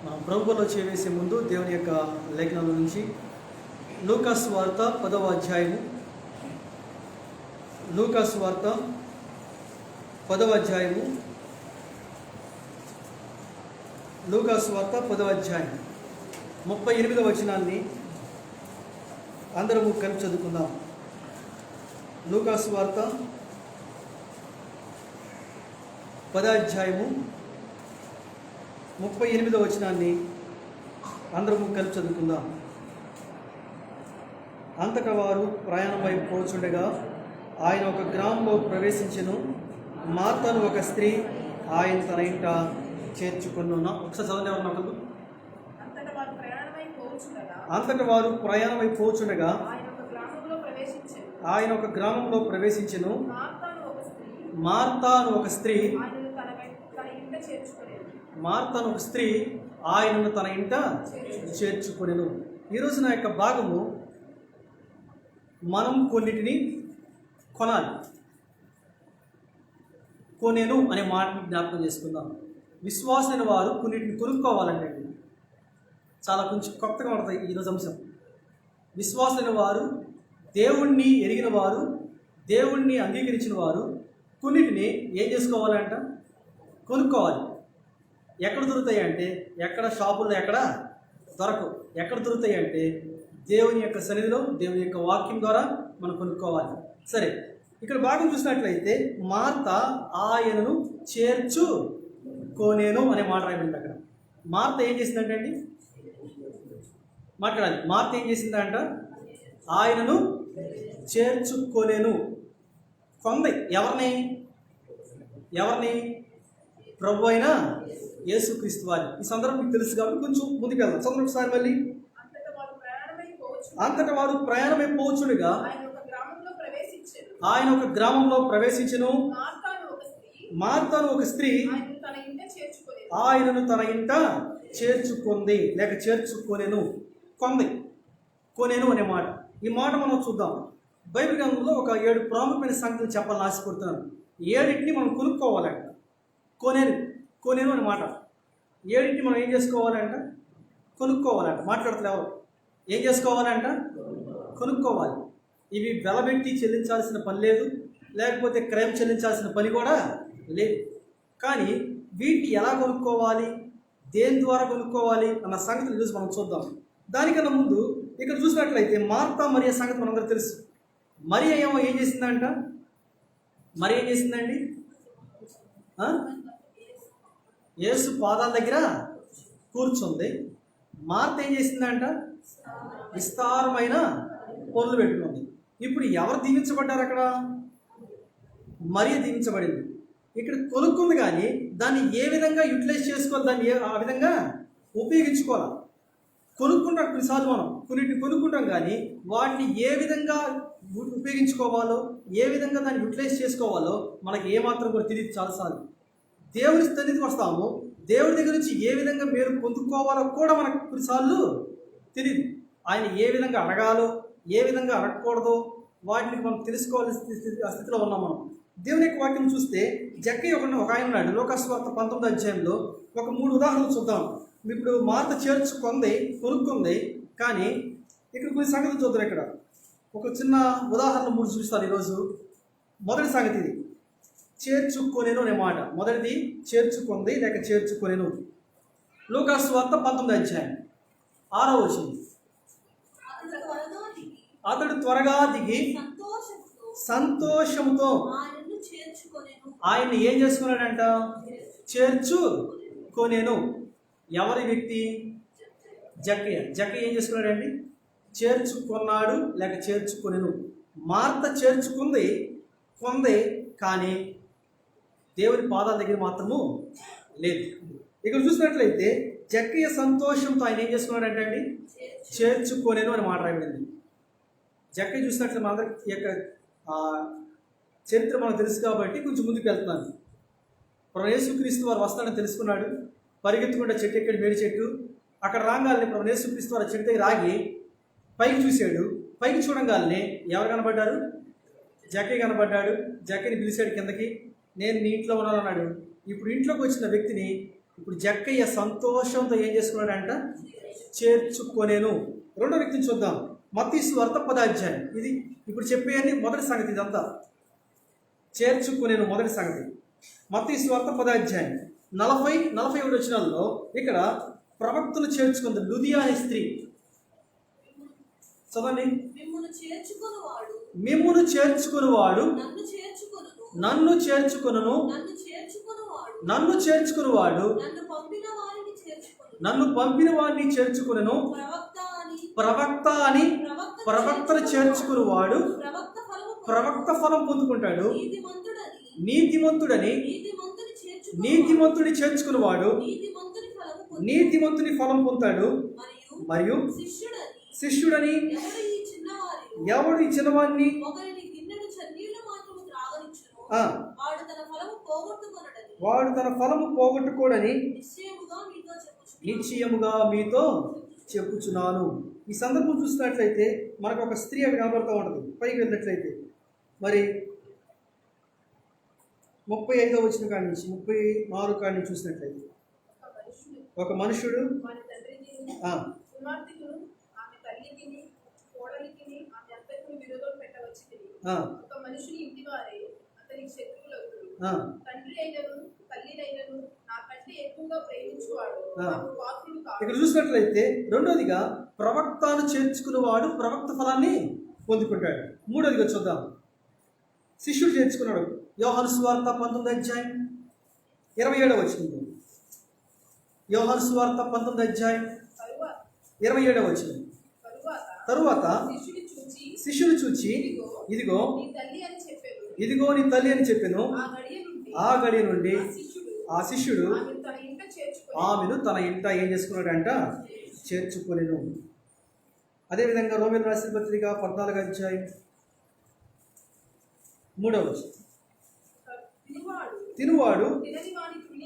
మనం ప్రభువులో చేసే ముందు దేవుని యొక్క లేఖనం నుంచి లూకాసు వార్త 10వ అధ్యాయము. లూకాసు వార్త 10వ అధ్యాయము. లూకాసు వార్త 10వ అధ్యాయం 38వ వచనాన్ని అందరము కలిపి చదువుకుందాం. లూకాసు వార్త 10వ అధ్యాయము 38వ వచనాన్ని అందరము కలిపి చదువుకుందాం. అంతటా వారు ప్రయాణం వైపు పోచుండగా ఆయన ఒక గ్రామంలో ప్రవేశించెను. మార్తను ఒక స్త్రీ ఆయన తన ఇంట చేర్చుకున్న. ఒకసారి చదవండి ఎవరన్నా ఒకరు. అంతటా వారు ప్రయాణం వైపు పోచుండగా ఆయన ఒక గ్రామంలో ప్రవేశించెను. మార్తను ఒక స్త్రీ ఆయనను తన ఇంట చేర్చుకొనెను. ఈరోజు నా యొక్క భాగము, మనం కొన్నిటిని కొనాలి. కొనేను అనే మాటని జ్ఞాపకం చేసుకుందాం. విశ్వాసమైన వారు కొన్నిటిని కొనుక్కోవాలంటే చాలా కొంచెం కొత్తగా ఉంటుంది ఈరోజు అంశం. విశ్వాసమైన వారు, దేవుణ్ణి ఎరిగిన వారు, దేవుణ్ణి అంగీకరించిన వారు కొన్నిటిని ఏం చేసుకోవాలంట? కొనుక్కోవాలి. ఎక్కడ దొరుకుతాయి అంటే, ఎక్కడ షాపుల్లో ఎక్కడ దొరకవు. ఎక్కడ దొరుకుతాయి అంటే దేవుని యొక్క సన్నిధిలో, దేవుని యొక్క వాక్యం ద్వారా మనం కొనుక్కోవాలి. సరే, ఇక్కడ భాగం చూసినట్లయితే మార్త ఆయనను చేర్చుకొనెను అనే మాట రాయబడింది. అక్కడ మార్త ఏం చేసిందంటే అండి, మాట్లాడాలి. మార్త ఏం చేసిందంట? ఆయనను చేర్చుకొనెను. కొంది. ఎవరిని? ప్రభు అయిన యేసుక్రీస్తు వారి. ఈ సందర్భం మీకు తెలుసు కాబట్టి కొంచెం ముందుకు వెళ్దాం. చదువు ఒకసారి మళ్ళీ. అంతటా వారు ప్రయాణమై పోచుండగా ఆయన ఒక గ్రామంలో ప్రవేశించెను. మార్తను ఒక స్త్రీ ఆయనను తన ఇంట చేర్చుకుంది, లేక చేర్చుకొనెను. కొనెను అనే మాట. ఈ మాట మనం చూద్దాం. బైబిల్ గ్రంథంలో ఒక 7 ప్రాముఖ్యమైన సంగతులు చెప్పాలని ఆశపడుతున్నాను. 7టిని మనం కొనుక్కోవాలంట. కొనేను అనే మాట. 7టిని మనం ఏం చేసుకోవాలంట? కొనుక్కోవాలంట. మాట్లాడతలే ఎవరు? ఏం చేసుకోవాలంట? కొనుక్కోవాలి. ఇవి వెలబెట్టి చెల్లించాల్సిన పని లేదు, లేకపోతే క్రయం చెల్లించాల్సిన పని కూడా లేదు. కానీ వీటిని ఎలా కొనుక్కోవాలి, దేని ద్వారా కొనుక్కోవాలి అన్న సంగతిని ఈరోజు మనం చూద్దాం. దానికన్నా ముందు ఇక్కడ చూసినట్లయితే మార్తా మరియ సంగతి మనందరూ తెలుసు. మరియ ఏం చేసిందంట? మరి ఏం చేసిందండి? యేసు పాదాల దగ్గర కూర్చుంది. మార్త ఏం చేసిందంట? విస్తారమైన పనులు పెట్టుకుంది. ఇప్పుడు ఎవరు దీవించబడ్డారు అక్కడ? మరియ దీవించబడింది. ఇక్కడ కొనుక్కుంది, కానీ దాన్ని ఏ విధంగా యూటిలైజ్ చేసుకోవాలి, దాన్ని ఆ విధంగా ఉపయోగించుకోవాలి. కొనుక్కుంటాం కొన్నిసార్లు, మనం కొన్నిటిని కొనుక్కుంటాం, కానీ వాటిని ఏ విధంగా ఉపయోగించుకోవాలో, ఏ విధంగా దాన్ని యూటిలైజ్ చేసుకోవాలో మనకి ఏమాత్రం కూడా తెలియదు. చాలాసార్లు దేవుని సన్నిధికి వస్తాము, దేవుడి దగ్గర నుంచి ఏ విధంగా మేలు పొందుకోవాలో కూడా మనకు కొన్నిసార్లు తెలియదు. ఆయన ఏ విధంగా అడగాలో, ఏ విధంగా అడగకూడదో వాటిని మనం తెలుసుకోవాల్సిన స్థితిలో ఉన్నాం మనం. దేవుని యొక్క వాక్యం చూస్తే జక్కయ్య ఒక ఆయన ఉన్నాడు. లూకాసు వార్త 19వ అధ్యాయంలో ఒక 3 ఉదాహరణలు చూద్దాం. ఇప్పుడు మార్త కొనుక్కుంది, కానీ ఇక్కడ కొన్ని సంగతులు చూద్దాం. ఇక్కడ ఒక చిన్న ఉదాహరణ 3 చూపిస్తాను ఈరోజు. మొదటి సంగతి ఇది, చేర్చుకొనెను అనే మాట. మొదటిది చేర్చుకుంది, లేక చేర్చుకొనెను. లూకాసు వార్త 19వ అధ్యాయం 6వ వచనం. అతడు త్వరగా దిగి సంతోషంతో ఆయన్ని ఏం చేసుకున్నాడంట? చేర్చుకొనెను. ఎవరి వ్యక్తి? జక్కయ్య ఏం చేసుకున్నాడండి? చేర్చుకున్నాడు, లేక చేర్చుకొనెను. మార్త చేర్చుకుంది, కానీ దేవుని పాదాల దగ్గర మాత్రము లేదు. ఇక్కడ చూసినట్లయితే జక్కయ్య సంతోషంతో ఆయన ఏం చేసుకున్నాడంటే అండి, చేర్చుకొనెను అని మాట రాయబడింది. జక్కయ్య చూసినట్లు మనందరికి యొక్క చరిత్ర మనకు తెలుసు కాబట్టి కొంచెం ముందుకు వెళ్తున్నాను. ప్రభు యేసుక్రీస్తు వారు వస్తాడని తెలుసుకున్నాడు. పరిగెత్తుకుంటే చెట్టు ఎక్కడి మేడి చెట్టు, అక్కడ రాగాలని ప్రభు యేసుక్రీస్తు వారు చెట్టు దగ్గర ఆగి పైకి చూశాడు. పైకి చూడంగానే ఎవరు కనబడ్డారు? జక్కయ్య కనబడ్డాడు. జక్కయ్యని పిలిచాడు కిందకి. నేను నీ ఇంట్లో ఉన్నానన్నాడు. ఇప్పుడు ఇంట్లోకి వచ్చిన వ్యక్తిని ఇప్పుడు జక్కయ్య సంతోషంతో ఏం చేసుకున్నాడంట? చేర్చుకొనేను. రెండో వ్యక్తిని చూద్దాం. మత్తయి సువార్త 10వ అధ్యాయం. ఇది ఇప్పుడు చెప్పేయని మొదటి సంగతి. ఇదంతా చేర్చుకొనేను మొదటి సంగతి. మత్తయి సువార్త 10వ అధ్యాయం 40-41 వచనాల్లో ఇక్కడ ప్రవక్తను చేర్చుకుంది లుదియా అనే స్త్రీ. చదవండి. మిమ్మును చేర్చుకునివాడు నన్ను చేర్చుకొనును, నన్ను చేర్చుకునివాడు నన్ను పంపిన వారిని చేర్చుకొనును. ప్రవక్త అని ప్రవక్తను చేర్చుకునివాడు ప్రవక్త ఫలం పొందుకుంటాడు. నీతిమంతుడని నీతిమంతుని చేర్చుకునివాడు నీతిమంతుని ఫలం పొందుతాడు. మరియు శిష్యుడని ఎవడు ఈ చిన్నవాడిని వాడు తన ఫలము పోగొట్టుకోడని నిశ్చయముగా మీతో చెప్పుచున్నాను. ఈ సందర్భం చూసినట్లయితే మనకు ఒక స్త్రీ అవి కనబడుతూ ఉంటుంది. పైకి వెళ్ళినట్లయితే మరి 35వ వచనం కాడి నుంచి 34 కాడి నుంచి చూసినట్లయితే ఒక మనుషుడు ఇక్కడ చూసినట్లయితే రెండోదిగా ప్రవక్తను చేర్చుకునేవాడు ప్రవక్త ఫలాన్ని పొందుకుంటాడు. మూడోదిగా చూద్దాం. శిష్యుడు చేర్చుకున్నాడు. యోహాను సువార్త 19వ అధ్యాయం 27వ వచనం. యోహాను సువార్త 19వ అధ్యాయం 27వ వచనం. తరువాత శిష్యులు చూచి ఇదిగో నీ తల్లి అని చెప్పాను. ఆ గడియ నుండి ఆ శిష్యుడు ఆమెను తన ఇంట ఏం చేసుకున్నాడంట? చేర్చుకొనెను. అదేవిధంగా రోమీయులకు రాసిన పత్రిక 14వ అధ్యాయం 3వ వచనం. తినువాడు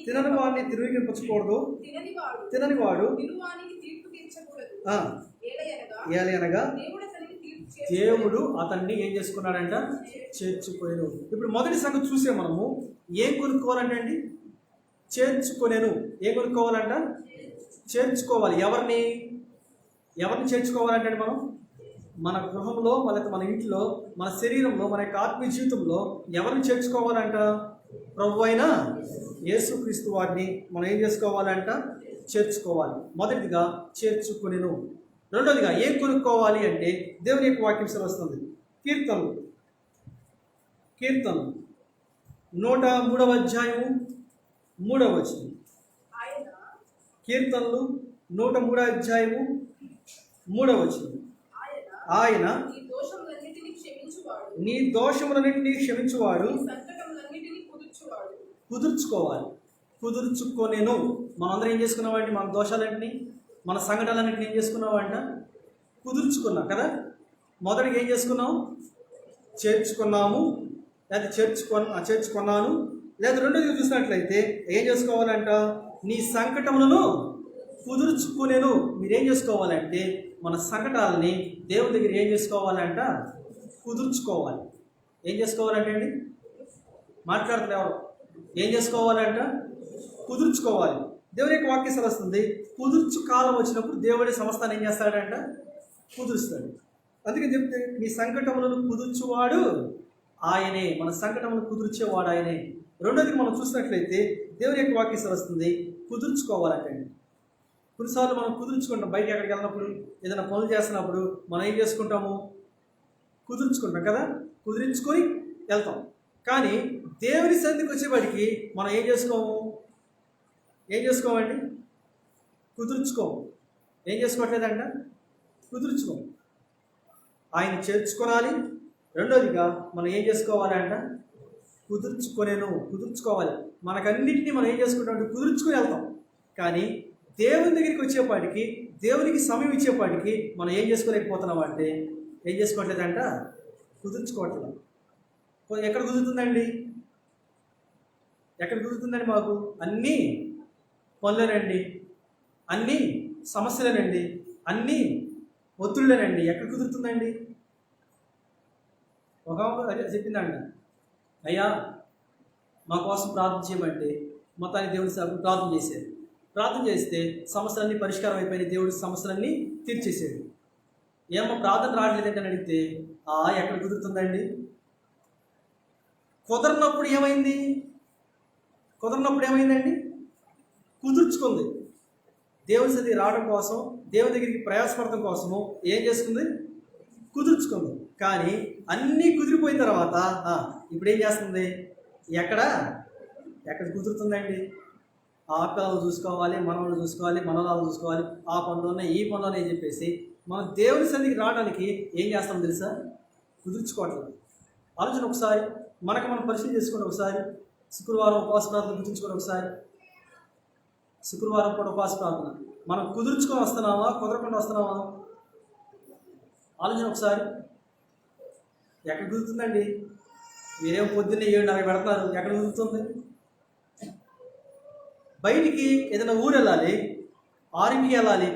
తినని వాడిని తిరిగింపకూడదు, తిననివాడు ఏలయనగా దేవుడు అతన్ని ఏం చేసుకున్నాడంట? చేర్చుకొనెను. ఇప్పుడు మొదటి సంగతి చూసే మనము ఏం కొనుక్కోవాలంటే అండి? చేర్చుకొనెను. ఏం కొనుక్కోవాలంట? చేర్చుకోవాలి. ఎవరిని చేర్చుకోవాలంటే మనం మన గృహంలో, మన ఇంట్లో, మన శరీరంలో, మన యొక్క ఆత్మీయ జీవితంలో ఎవరిని చేర్చుకోవాలంట? ప్రభు అయిన యేసుక్రీస్తు వారిని మనం ఏం చేసుకోవాలంట? చేర్చుకోవాలి. మొదటిగా చేర్చుకొనెను. రెండోదిగా ఏం కొనుక్కోవాలి అంటే దేవుని యొక్క వాక్యం వస్తుంది. కీర్తనలు 103వ అధ్యాయము 3వ వచనం. కీర్తనలు 103వ అధ్యాయము 3వ వచనం. ఆయన నీ దోషములన్నింటినీ క్షమించువాడు. కుదుర్చుకొనెను. మనందరం ఏం చేసుకున్నామండి? మన దోషాలన్నింటినీ, మన సంఘటనలన్నింటినీ ఏం చేసుకున్నామంట? కుదుర్చుకున్నాం కదా. మొదటిగా ఏం చేసుకున్నాం? చేర్చుకున్నాము, లేదా చేర్చుకున్నాను. లేదా రెండోది చూసినట్లయితే ఏం చేసుకోవాలంట? నీ సంకటములను కుదుర్చుకునేను. మీరేం చేసుకోవాలంటే మన సంకటాలని దేవుని దగ్గర ఏం చేసుకోవాలంట? కుదుర్చుకోవాలి. ఏం చేసుకోవాలంటే అండి? మాట్లాడుతున్నారు ఎవరు? ఏం చేసుకోవాలంట? కుదుర్చుకోవాలి. దేవుని యొక్క వాక్యం వస్తుంది. కుదుర్చు కాలం వచ్చినప్పుడు దేవుడి సమస్తాన్ని ఏం చేస్తాడంట? కుదురుస్తాడు. అందుకని చెప్తే మీ సంకటములను కుదుర్చువాడు ఆయనే. మన సంకటములను కుదుర్చేవాడు ఆయనే. రెండోది మనం చూసినట్లయితే దేవుని యొక్క వాక్యం వస్తుంది. కుదుర్చుకోవాలంటే కొన్నిసార్లు మనం కుదుర్చుకుంటాం. బయట ఎక్కడికి వెళ్ళినప్పుడు, ఏదైనా పనులు చేస్తున్నప్పుడు మనం ఏం చేసుకుంటాము? కుదుర్చుకుంటాం కదా. కుదిరించుకొని వెళ్తాం. కానీ దేవుని సన్నిధికి వచ్చేవాడికి మనం ఏం చేసుకోమండి? కుదుర్చుకోము. ఏం చేసుకోవట్లేదంట? కుదుర్చుకోము. ఆయన చేర్చుకోవాలి. రెండోదిగా మనం ఏం చేసుకోవాలంట? కుదుర్చుకోవాలి. మనకన్నింటినీ మనం ఏం చేసుకుంటామంటే కుదుర్చుకొని వెళ్తాం. కానీ దేవుని దగ్గరికి వచ్చేపాటికి, దేవునికి సమయం ఇచ్చేపాటికి మనం ఏం చేసుకోలేకపోతున్నాం అంటే ఏం చేసుకోవట్లేదంట? కుదుర్చుకోవట్లేదు. ఎక్కడ కుదురుతుందండి? మాకు అన్నీ పనులేనండి, అన్నీ సమస్యలేనండి, అన్నీ ఒత్తిళ్ళేనండి. ఎక్కడ కుదురుతుందండి? ఒక చెప్పిందండి, అయ్యా మా కోసం ప్రార్థన చేయమంటే మొత్తానికి దేవుని ప్రార్థన చేశారు. ప్రార్థన చేస్తే సమస్యలన్నీ పరిష్కారం అయిపోయినాయి. దేవుడి సమస్యలన్నీ తీర్చేసాడు. ఏమో ప్రార్థన రావట్లేదంటే అని అడిగితే ఎక్కడ కుదురుతుందండి? కుదరనప్పుడు ఏమైంది? కుదరనప్పుడు కుదుర్చుకుంది. దేవుని సన్నిధికి రావడం కోసం, దేవుని దగ్గరికి ప్రయాసపడటం కోసము ఏం చేసుకుంది? కుదుర్చుకుంది. కానీ అన్నీ కుదిరిపోయిన తర్వాత ఇప్పుడు ఏం చేస్తుంది? ఎక్కడ కుదురుతుందండి? ఆ పిల్లలు చూసుకోవాలి, మనవలు చూసుకోవాలి, మనవరాలు చూసుకోవాలి, ఆ పనులు ఈ పనులు అని చెప్పేసి మనం దేవుని సన్నిధికి రావడానికి ఏం చేస్తాం తెలుసా? కుదుర్చుకోవట్లేదు. ఆలోచన ఒకసారి మనం పరిశీలన చేసుకోండి. ఒకసారి శుక్రవారం ఉపవాస ప్రార్థన గుర్తుంచుకోండి. ఒకసారి శుక్రవారం కూడా ఉపవాస ప్రార్థన మనం కుదుర్చుకొని వస్తున్నామా, కుదరకుండా వస్తున్నామా? ఆలోచన ఒకసారి. ఎక్కడ కుదురుతుందండి? మీరేం పొద్దున్నే 7:30 పెడుతున్నారు, ఎక్కడ కుదురుతుంది? బయటికి ఏదైనా ఊరు వెళ్ళాలి, 6ంటికి వెళ్ళాలి,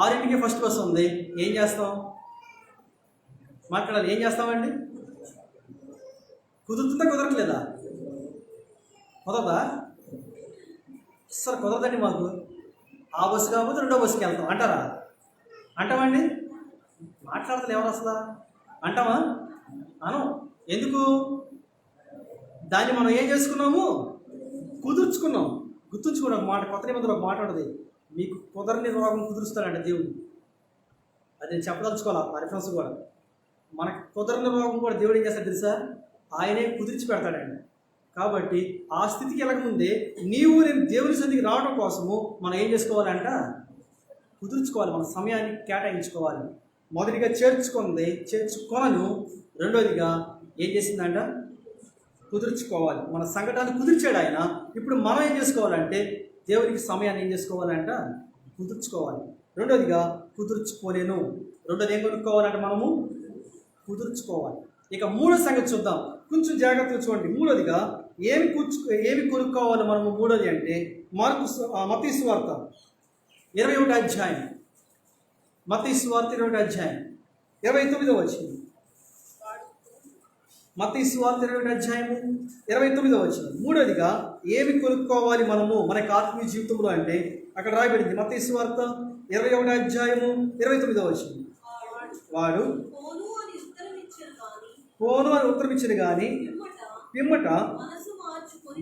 6ంటికి ఫస్ట్ బస్ ఉంది, ఏం చేస్తాం? మాట్లాడాలి, ఏం చేస్తామండి? కుదురుతుందా, కుదరట్లేదా? కుదరదా? అసలు కుదరదండి మాకు. ఆ బస్సు కాకపోతే రెండో బస్సుకి వెళ్తాం అంటారా? అంటామండి? మాట్లాడతారు ఎవరు అసలు? అంటామా? అనం. ఎందుకు? దాన్ని మనం ఏం చేసుకున్నాము? కుదుర్చుకున్నాం. గుర్తుంచుకోండి ఒక మాట, కొత్త నిబంధనలో ఒక మాట ఉంటుంది, మీకు కుదరని రోగం కుదురుస్తాడంట దేవుడు. అది నేను చెప్పదలుచుకోవాలి ఆ రిఫరెన్స్ కూడా. మనకు కుదరని రోగం కూడా దేవుడు ఏం చేస్తాడు తెలుసా? ఆయనే కుదిర్చి పెడతాడండి. కాబట్టి ఆ స్థితికి వెళ్ళకముందే నేను దేవుని సన్నిధికి రావడం కోసము మనం ఏం చేసుకోవాలంట? కుదుర్చుకోవాలి, మన సమయాన్ని కేటాయించుకోవాలి. మొదటిగా చేర్చుకొనను, రెండోదిగా ఏం చేసిందంట? కుదుర్చుకోవాలి. మన సంకటాన్ని కుదిర్చాడు ఆయన. ఇప్పుడు మనం ఏం చేసుకోవాలంటే దేవునికి సమయాన్ని ఏం చేసుకోవాలంట? కుదుర్చుకోవాలి. రెండోదిగా కుదుర్చుకోలేను. రెండోది ఏం కొనుక్కోవాలంటే మనము కుదుర్చుకోవాలి. ఇక మూడో సంగతి చూద్దాం, కొంచెం జాగ్రత్తగా చూడండి. మూడోదిగా ఏమి కొనుక్కోవాలి మనము? మూడోది అంటే మత్తయి సువార్త 21వ అధ్యాయం, మత్తయి సువార్త 21వ అధ్యాయం 29వ వచనం. మత్తయి సువార్త 21వ అధ్యాయము 29వ వచనం. మూడోదిగా ఏమి కొనుక్కోవాలి మనము మనకి ఆత్మీయ జీవితంలో అంటే అక్కడ రాయబడింది. మత్తయి సువార్త 21వ అధ్యాయము 29వ వచనం. వాడు పోను అని ఉత్తరం ఇచ్చిన కానీ పిమ్మట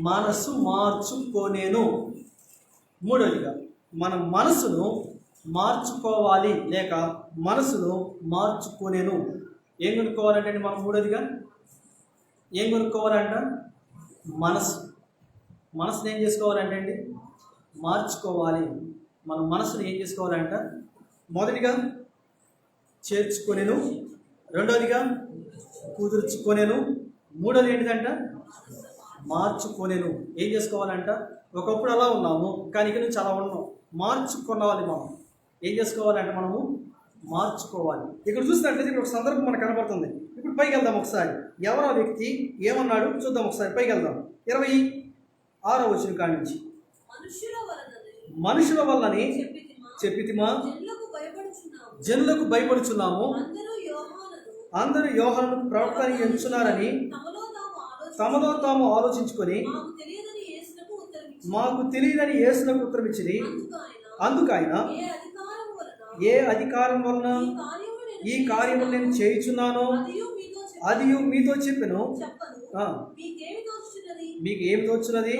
మనసు మార్చుకోనేను. మూడోదిగా మన మనసును మార్చుకోవాలి, లేక మనసును మార్చుకోనేను. ఏం కొనుక్కోవాలంటే మనం మూడోదిగా ఏం కొనుక్కోవాలంట? మనసుని ఏం చేసుకోవాలంటే అండి? మార్చుకోవాలి. మన మనసును ఏం చేసుకోవాలంట? మొదటిగా చేర్చుకొనేను, రెండోదిగా కుదుర్చుకొనేను, మూడోది ఏంటిదంట? మార్చుకొనేను. ఏం చేసుకోవాలంట? ఒకప్పుడు అలా ఉన్నాము, కానీ ఇక నుంచి అలా ఉన్నాం. మార్చుకోవాలి. మనం ఏం చేసుకోవాలంటే మనము మార్చుకోవాలి. ఇక్కడ చూసినట్లయితే ఇక్కడ ఒక సందర్భం మనకు కనబడుతుంది. ఇప్పుడు పైకి వెళ్దాం ఒకసారి. ఎవరో వ్యక్తి ఏమన్నాడు చూద్దాం ఒకసారి. పైకి వెళ్దాం. 26వ వచనం కాడి నుంచి. మనుషుల వల్లని చెప్పితిమా, జనులకు భయపడుచున్నాము, అందరూ యోహానును ప్రవక్తని ఎంచున్నారని తమలో తాము ఆలోచించుకొని మాకు తెలియదని యేసునకు ఉత్తరం ఇచ్చిరి. అందుకు ఆయన, ఏ అధికారం వలన ఈ కార్యము నేను చేయుచున్నానో అది మీతో చెప్పాను. మీకు ఏమి తోచున్నది?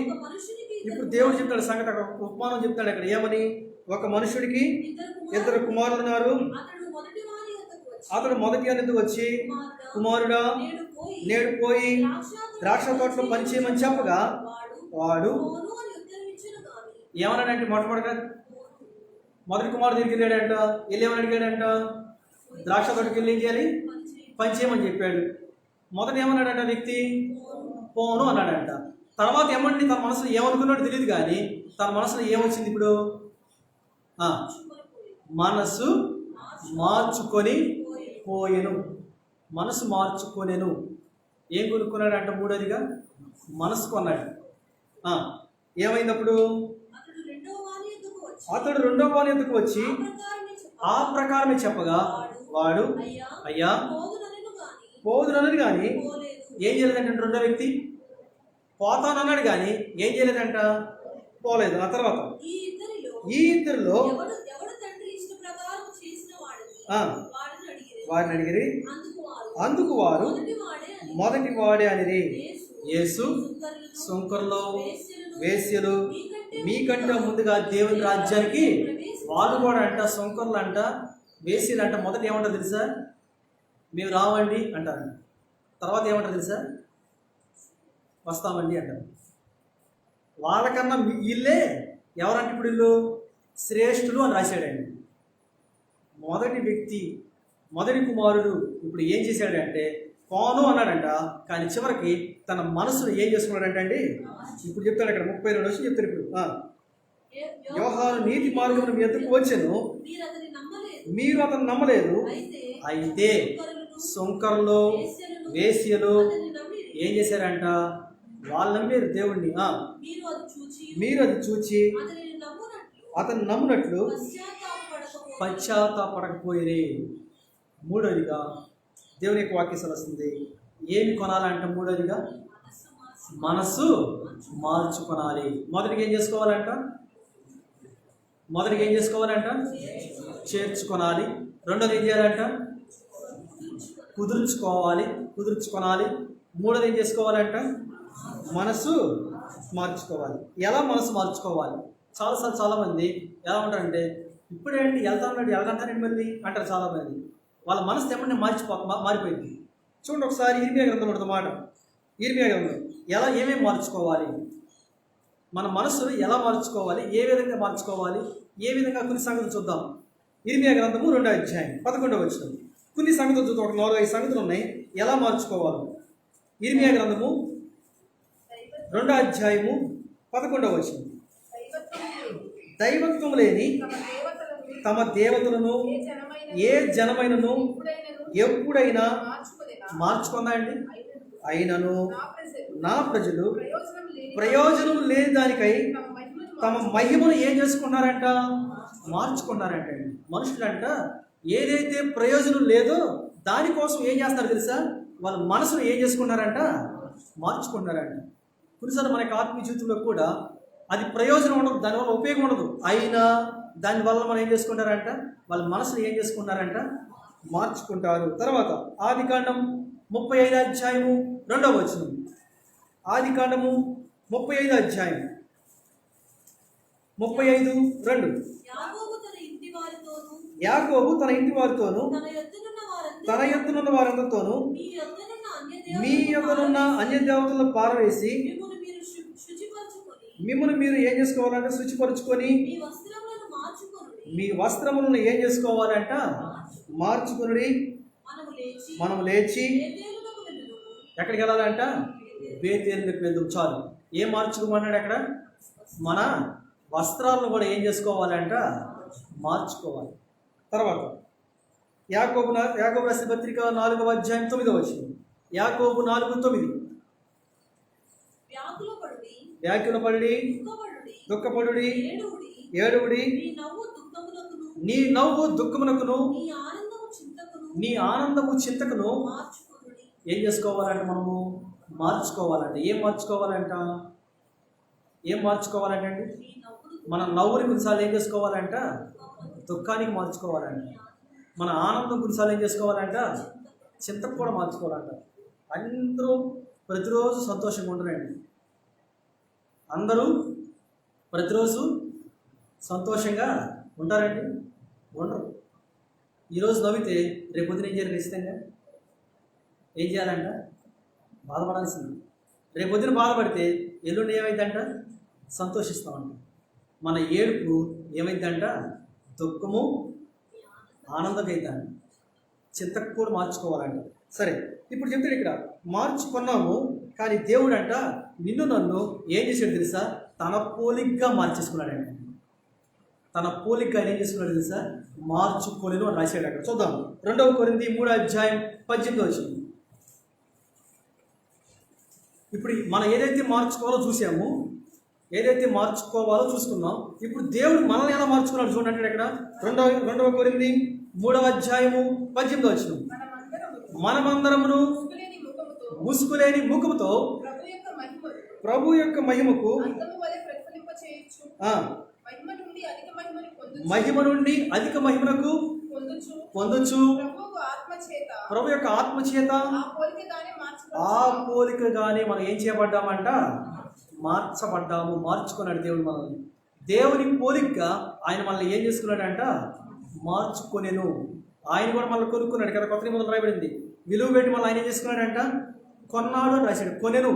ఇప్పుడు దేవుడు చెప్తాడు సంగతి, ఉపమానం చెప్తాడు అక్కడ. ఏమని? ఒక మనుషుడికి 2 కుమారులు ఉన్నారు. అతడు మొదటి అనేది వచ్చి, కుమారుడా నేడు పోయి ద్రాక్ష తోటలో పనిచేయమని చెప్పగా వాడు ఏమన్నాడంటే, మొదటి కుమారుడు దగ్గరికి వెళ్ళాడంట. వెళ్ళి ఏమని అడిగాడంట? ద్రాక్ష తోటకి వెళ్ళి ఏం చేయాలి? పని చేయమని చెప్పాడు. మొదట ఏమన్నాడంట వ్యక్తి? పోను అన్నాడంట. తర్వాత ఏమండి తన మనసులో ఏమనుకున్నాడో తెలియదు, కానీ తన మనసులో ఏమొచ్చింది ఇప్పుడు? మనసు మార్చుకొని పోయెను. మనసు మార్చుకొనేను. ఏం కొనుక్కున్నాడంట? మూడోదిగా మనసు కొన్నాడు. ఏమైందప్పుడు? అతడు రెండో వాని ఎందుకు వచ్చి ఆ ప్రకారమే చెప్పగా వాడు, అయ్యా పోదునని కానీ ఏం చేయలేదంట. రెండో వ్యక్తి పోతానన్నాడు కానీ ఏం చేయలేదంట, పోలేదు. ఆ తర్వాత ఈ ఇద్దరిలో ఎవడు తండ్రి ఇష్ట ప్రకారం చేసిన వారిని అడిగిరి. అందుకు వారు మొదటి వాడే అనిరి. యేసు సుంకరులు వేశ్యలు మీకంటే ముందుగా దేవుని రాజ్యానికి వాళ్ళు కూడా అంట, సుంకరులు అంట, వేశ్యలు అంట. మొదట ఏమంటారు తెలుసా? మేము రావండి అంటారు. తర్వాత ఏమంటారు తెలుసా? వస్తామండి అంటారు. వాళ్ళకన్నా వీళ్ళే ఎవరంటే ఇప్పుడు వీళ్ళు శ్రేష్ఠులు అని రాశాడండి. మొదటి వ్యక్తి, మొదటి కుమారుడు ఇప్పుడు ఏం చేశాడంటే పోను అన్నాడంట. కానీ చివరికి తన మనసును ఏం చేసుకున్నాడంటే అండి, ఇప్పుడు చెప్తాడు అక్కడ 32 వచ్చి చెప్తాడు. ఇప్పుడు యోహాను నీతి మార్గమును మీ ఎద్దుకు వచ్చాను, మీరు అతను నమ్మలేదు. అయితే సుంకరులు వేశ్యలు ఏం చేశారంట? వాళ్ళు నమ్మారు దేవుణ్ణి. మీరు అది చూచి అతను నమ్మునట్లు పశ్చాత్తాపడకపోయిరే. మూడోదిగా దేవుని యొక్క వాక్యం వస్తుంది. ఏమి కొనాలంట? మూడోదిగా మనసు మార్చుకొనాలి. మొదటిగా ఏం చేసుకోవాలంట? చేర్చుకొనాలి. రెండోది ఏం చేయాలంట? కుదుర్చుకోవాలి. మూడోది ఏం చేసుకోవాలంట? మనసు మార్చుకోవాలి. ఎలా మనసు మార్చుకోవాలి? చాలామంది ఎలా ఉంటారంటే, ఇప్పుడేంటి వెళ్తానండి మళ్ళీ అంటారు చాలామంది. వాళ్ళ మనసు ఏమన్నా మారిపోయింది. చూడండి ఒకసారి ఇర్మియా గ్రంథంలో ఉంటుంది మాట. ఇర్మియా గ్రంథం ఏమేమి మార్చుకోవాలి, మన మనసును ఎలా మార్చుకోవాలి, ఏ విధంగా మార్చుకోవాలి, ఏ విధంగా కొన్ని సంగతులు చూద్దాం. ఇర్మియా గ్రంథము 2వ అధ్యాయం 11వ వచనం. కొన్ని సంగతులు చూద్దాం. ఒక 4-5 సంగతులు ఉన్నాయి ఎలా మార్చుకోవాలి. ఇర్మియా గ్రంథము 2వ అధ్యాయము 11వ వచనం. దైవత్వం లేని తమ దేవతలను ఏ జనమైనను ఎప్పుడైనా మార్చుకుందా అండి? అయినను నా ప్రజలు ప్రయోజనం లేని దానికై తమ మహిమను ఏం చేసుకున్నారంట? మార్చుకున్నారంట అండి. మనుషులంట ఏదైతే ప్రయోజనం లేదో దానికోసం ఏం చేస్తారు తెలుసా? వాళ్ళ మనసును ఏం చేసుకున్నారంట? మార్చుకున్నారంట. కొన్నిసార్లు మనకి ఆత్మీయ జీవితంలో కూడా అది ప్రయోజనం ఉండదు, దానివల్ల ఉపయోగం ఉండదు. అయినా దానివల్ల మనం ఏం చేసుకుంటారంట? వాళ్ళ మనసును ఏం చేసుకున్నారంట? మార్చుకుంటారు. తర్వాత ఆదికాండం 35వ అధ్యాయము 2వ వచనం. ఆదికాండము 35వ అధ్యాయం 35:2. యాకోబు తన ఇంటి వారితోను తన యొద్దనున్న వారందరితోనూ మీ యొద్దనున్న అన్య దేవతలను పారవేసి మిమ్మల్ని మీరు ఏం చేసుకోవాలంటే శుచిపరుచుకొని మీ వస్త్రములను ఏం చేసుకోవాలంట? మార్చుకుని మనం లేచి ఎక్కడికి వెళ్ళాలంట? బేతేలుకు వెళ్దాం. చాలు. ఏం మార్చుకోమన్నాడు అక్కడ? మన వస్త్రాలను కూడా ఏం చేసుకోవాలంట? మార్చుకోవాలి. తర్వాత యాకోబు రాసిన పత్రిక 4వ అధ్యాయం 9వ వచనం. యాకోబు 4:9. వ్యాకులపడి దుఃఖపడుడి, ఏడువుడి, నీ నవ్వు దుఃఖమునకును నీ ఆనందము చింతకును ఏం చేసుకోవాలంటే మనము మార్చుకోవాలంటే. ఏం మార్చుకోవాలంటే అండి? మన నవ్వుని కొన్నిసార్లు ఏం చేసుకోవాలంట? దుఃఖానికి మార్చుకోవాలంట. మన ఆనందం కొన్నిసార్లు ఏం చేసుకోవాలంట? చింతకు కూడా మార్చుకోవాలంట. అందరూ ప్రతిరోజు సంతోషంగా ఉండరండి. అందరూ ప్రతిరోజు సంతోషంగా ఉంటారండి? ఉండరు. ఈరోజు నవ్వితే రేపు పొద్దున ఏం చేయాలి? ఖచ్చితంగా ఏం చేయాలంట? బాధపడాల్సింది. రేపు పొద్దున బాధపడితే ఎల్లుండి ఏమైందంట? సంతోషిస్తామంట. మన ఏడుపు ఏమైందంట? దుఃఖము ఆనందమైందంట. చింతకు కూడా మార్చుకోవాలంట. సరే, ఇప్పుడు చెప్తాడు ఇక్కడ మార్చుకున్నాము. కానీ దేవుడు అంట నిన్ను నన్ను ఏం చేశాడు తెలుసా? తన పోలికగా మార్చేసుకున్నాడంట. తన పోలికగా ఏం చేసుకున్నాడు తెలుసా? మార్చుకోలేను అని రాశాడు అక్కడ. చూద్దాం. 2వ కొరింథీ 3వ అధ్యాయం 18వ వచనం. ఇప్పుడు మనం ఏదైతే మార్చుకోవాలో చూసుకున్నాం. ఇప్పుడు దేవుడు మనల్ని ఎలా మార్చుకున్నాడు చూడండి ఇక్కడ. 2వ కొరింథీ 3వ అధ్యాయము 18వ వచనం. మనమందరమును ముసుగులేని ముఖముతో ప్రభు యొక్క మహిమకు నుండి అధిక మహిమను మహిమ నుండి అధిక మహిమనకు పొందొచ్చు. ప్రభు యొక్క ఆత్మ చేత ఆ పోలికగానే మనం ఏం చేయబడ్డామంట? మార్చబడ్డాము. మార్చుకున్నాడు దేవుడు మనల్ని. దేవుని పోలికగా ఆయన మనల్ని ఏం చేసుకున్నాడంట? మార్చుకొనెను. ఆయన కూడా మనల్ని కొనుక్కున్నాడు కదా. కొత్త నిబంధనలో రాయబడింది, విలువ పెట్టి మనల్ని ఆయన ఏం చేసుకున్నాడంట? కొన్నాడు అని రాశాడు. కొనెను.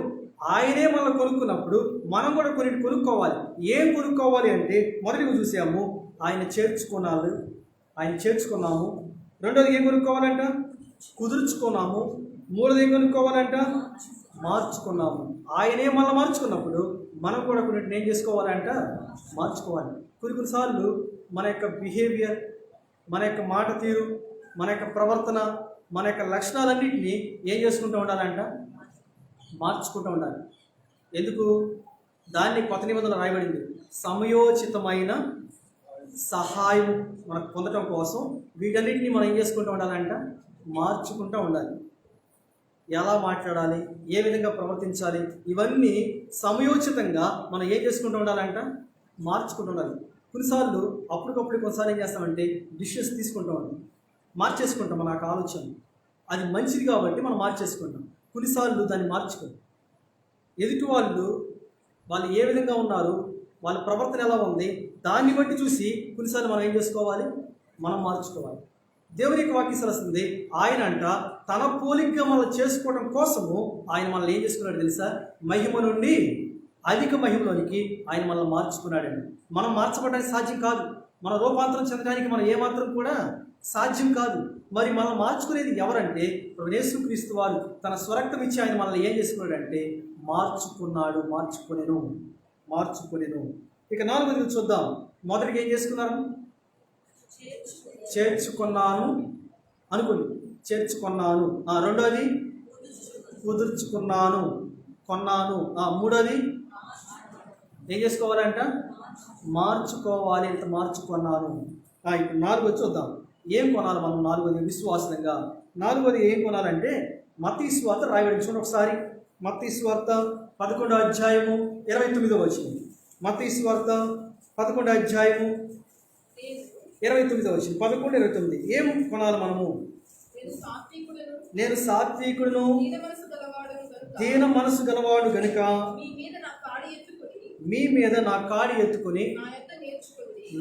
ఆయనే మనల్ని కొనుక్కున్నప్పుడు మనం కూడా కొనుక్కోవాలి. ఏం కొనుక్కోవాలి అంటే, మొదటిగా చూసాము ఆయన చేర్చుకున్నాము. రెండోది ఏం కొనుక్కోవాలంట? కుదుర్చుకున్నాము. మూడోది ఏం కొనుక్కోవాలంట? మార్చుకున్నాము. ఆయనే మనల్ని మార్చుకున్నప్పుడు మనం కూడా కొన్నిటిని ఏం చేసుకోవాలంట? మార్చుకోవాలి. కొన్నిసార్లు మన యొక్క బిహేవియర్, మన యొక్క మాట తీరు, మన యొక్క ప్రవర్తన, మన యొక్క లక్షణాలన్నింటినీ ఏం చేసుకుంటూ ఉండాలంట? మార్చుకుంటూ ఉండాలి. ఎందుకు? దాన్ని కొత్త నిబంధనలో రాయబడింది, సమయోచితమైన సహాయం మనకు పొందడం కోసం వీటన్నిటిని మనం ఏం చేసుకుంటూ ఉండాలంట? మార్చుకుంటూ ఉండాలి. ఎలా మాట్లాడాలి, ఏ విధంగా ప్రవర్తించాలి, ఇవన్నీ సమయోచితంగా మనం ఏం చేసుకుంటూ ఉండాలంట? మార్చుకుంటూ ఉండాలి. కొన్నిసార్లు కొన్నిసార్లు ఏం చేస్తామంటే డిషెస్ తీసుకుంటూ ఉంటాం, మార్చేసుకుంటాం. మన ఆలోచన అది మంచిది కాబట్టి మనం మార్చేసుకుంటాం. కొన్నిసార్లు దాన్ని మార్చుకోండి. ఎదుటి వాళ్ళు ఏ విధంగా ఉన్నారు, వాళ్ళ ప్రవర్తన ఎలా ఉంది, దాన్ని బట్టి చూసి కొన్నిసార్లు మనం ఏం చేసుకోవాలి? మనం మార్చుకోవాలి. దేవుని యొక్క వాక్యం సెలవుస్తుంది, ఆయన అంట తన పోలికగా మనం చేసుకోవడం కోసము ఆయన మనల్ని ఏం చేసుకున్నాడు తెలుసా? మహిమ నుండి అధిక మహిమలోనికి ఆయన మనల్ని మార్చుకున్నాడండి. మనం మార్చబడడానికి సాధ్యం కాదు. మన రూపాంతరం చెందడానికి మనం ఏమాత్రం కూడా సాధ్యం కాదు. మరి మనం మార్చుకునేది ఎవరంటే యేసుక్రీస్తు వారు తన స్వరక్తం ఇచ్చి ఆయన మనల్ని ఏం చేసుకున్నాడంటే మార్చుకునేను. ఇక 4వ చూద్దాం. మొదటిగా ఏం చేసుకున్నారు? చేర్చుకున్నాను అనుకోండి, చేర్చుకున్నాను. రెండోది కుదుర్చుకున్నాను, కొన్నాను. మూడోది ఏం చేసుకోవాలంట? మార్చుకోవాలి. ఇంత మార్చుకున్నాను. ఇప్పుడు 4వ చూద్దాం. ఏం కొనాలి మనం? 4వది విశ్వాసంగా. 4వది ఏం కొనాలంటే మత్తయి సువార్త రాయబడింది. చూడండి ఒకసారి. మత్తయి సువార్త 11వ అధ్యాయము 29వ వచనం. మత్తయి సువార్త 11వ అధ్యాయము 29వ వచనం. 11:29. ఏం కొనాలి మనము? నేను సాత్వికుడును దీన మనసు గలవాడు గనుక మీ మీద నా కాడి ఎత్తుకుని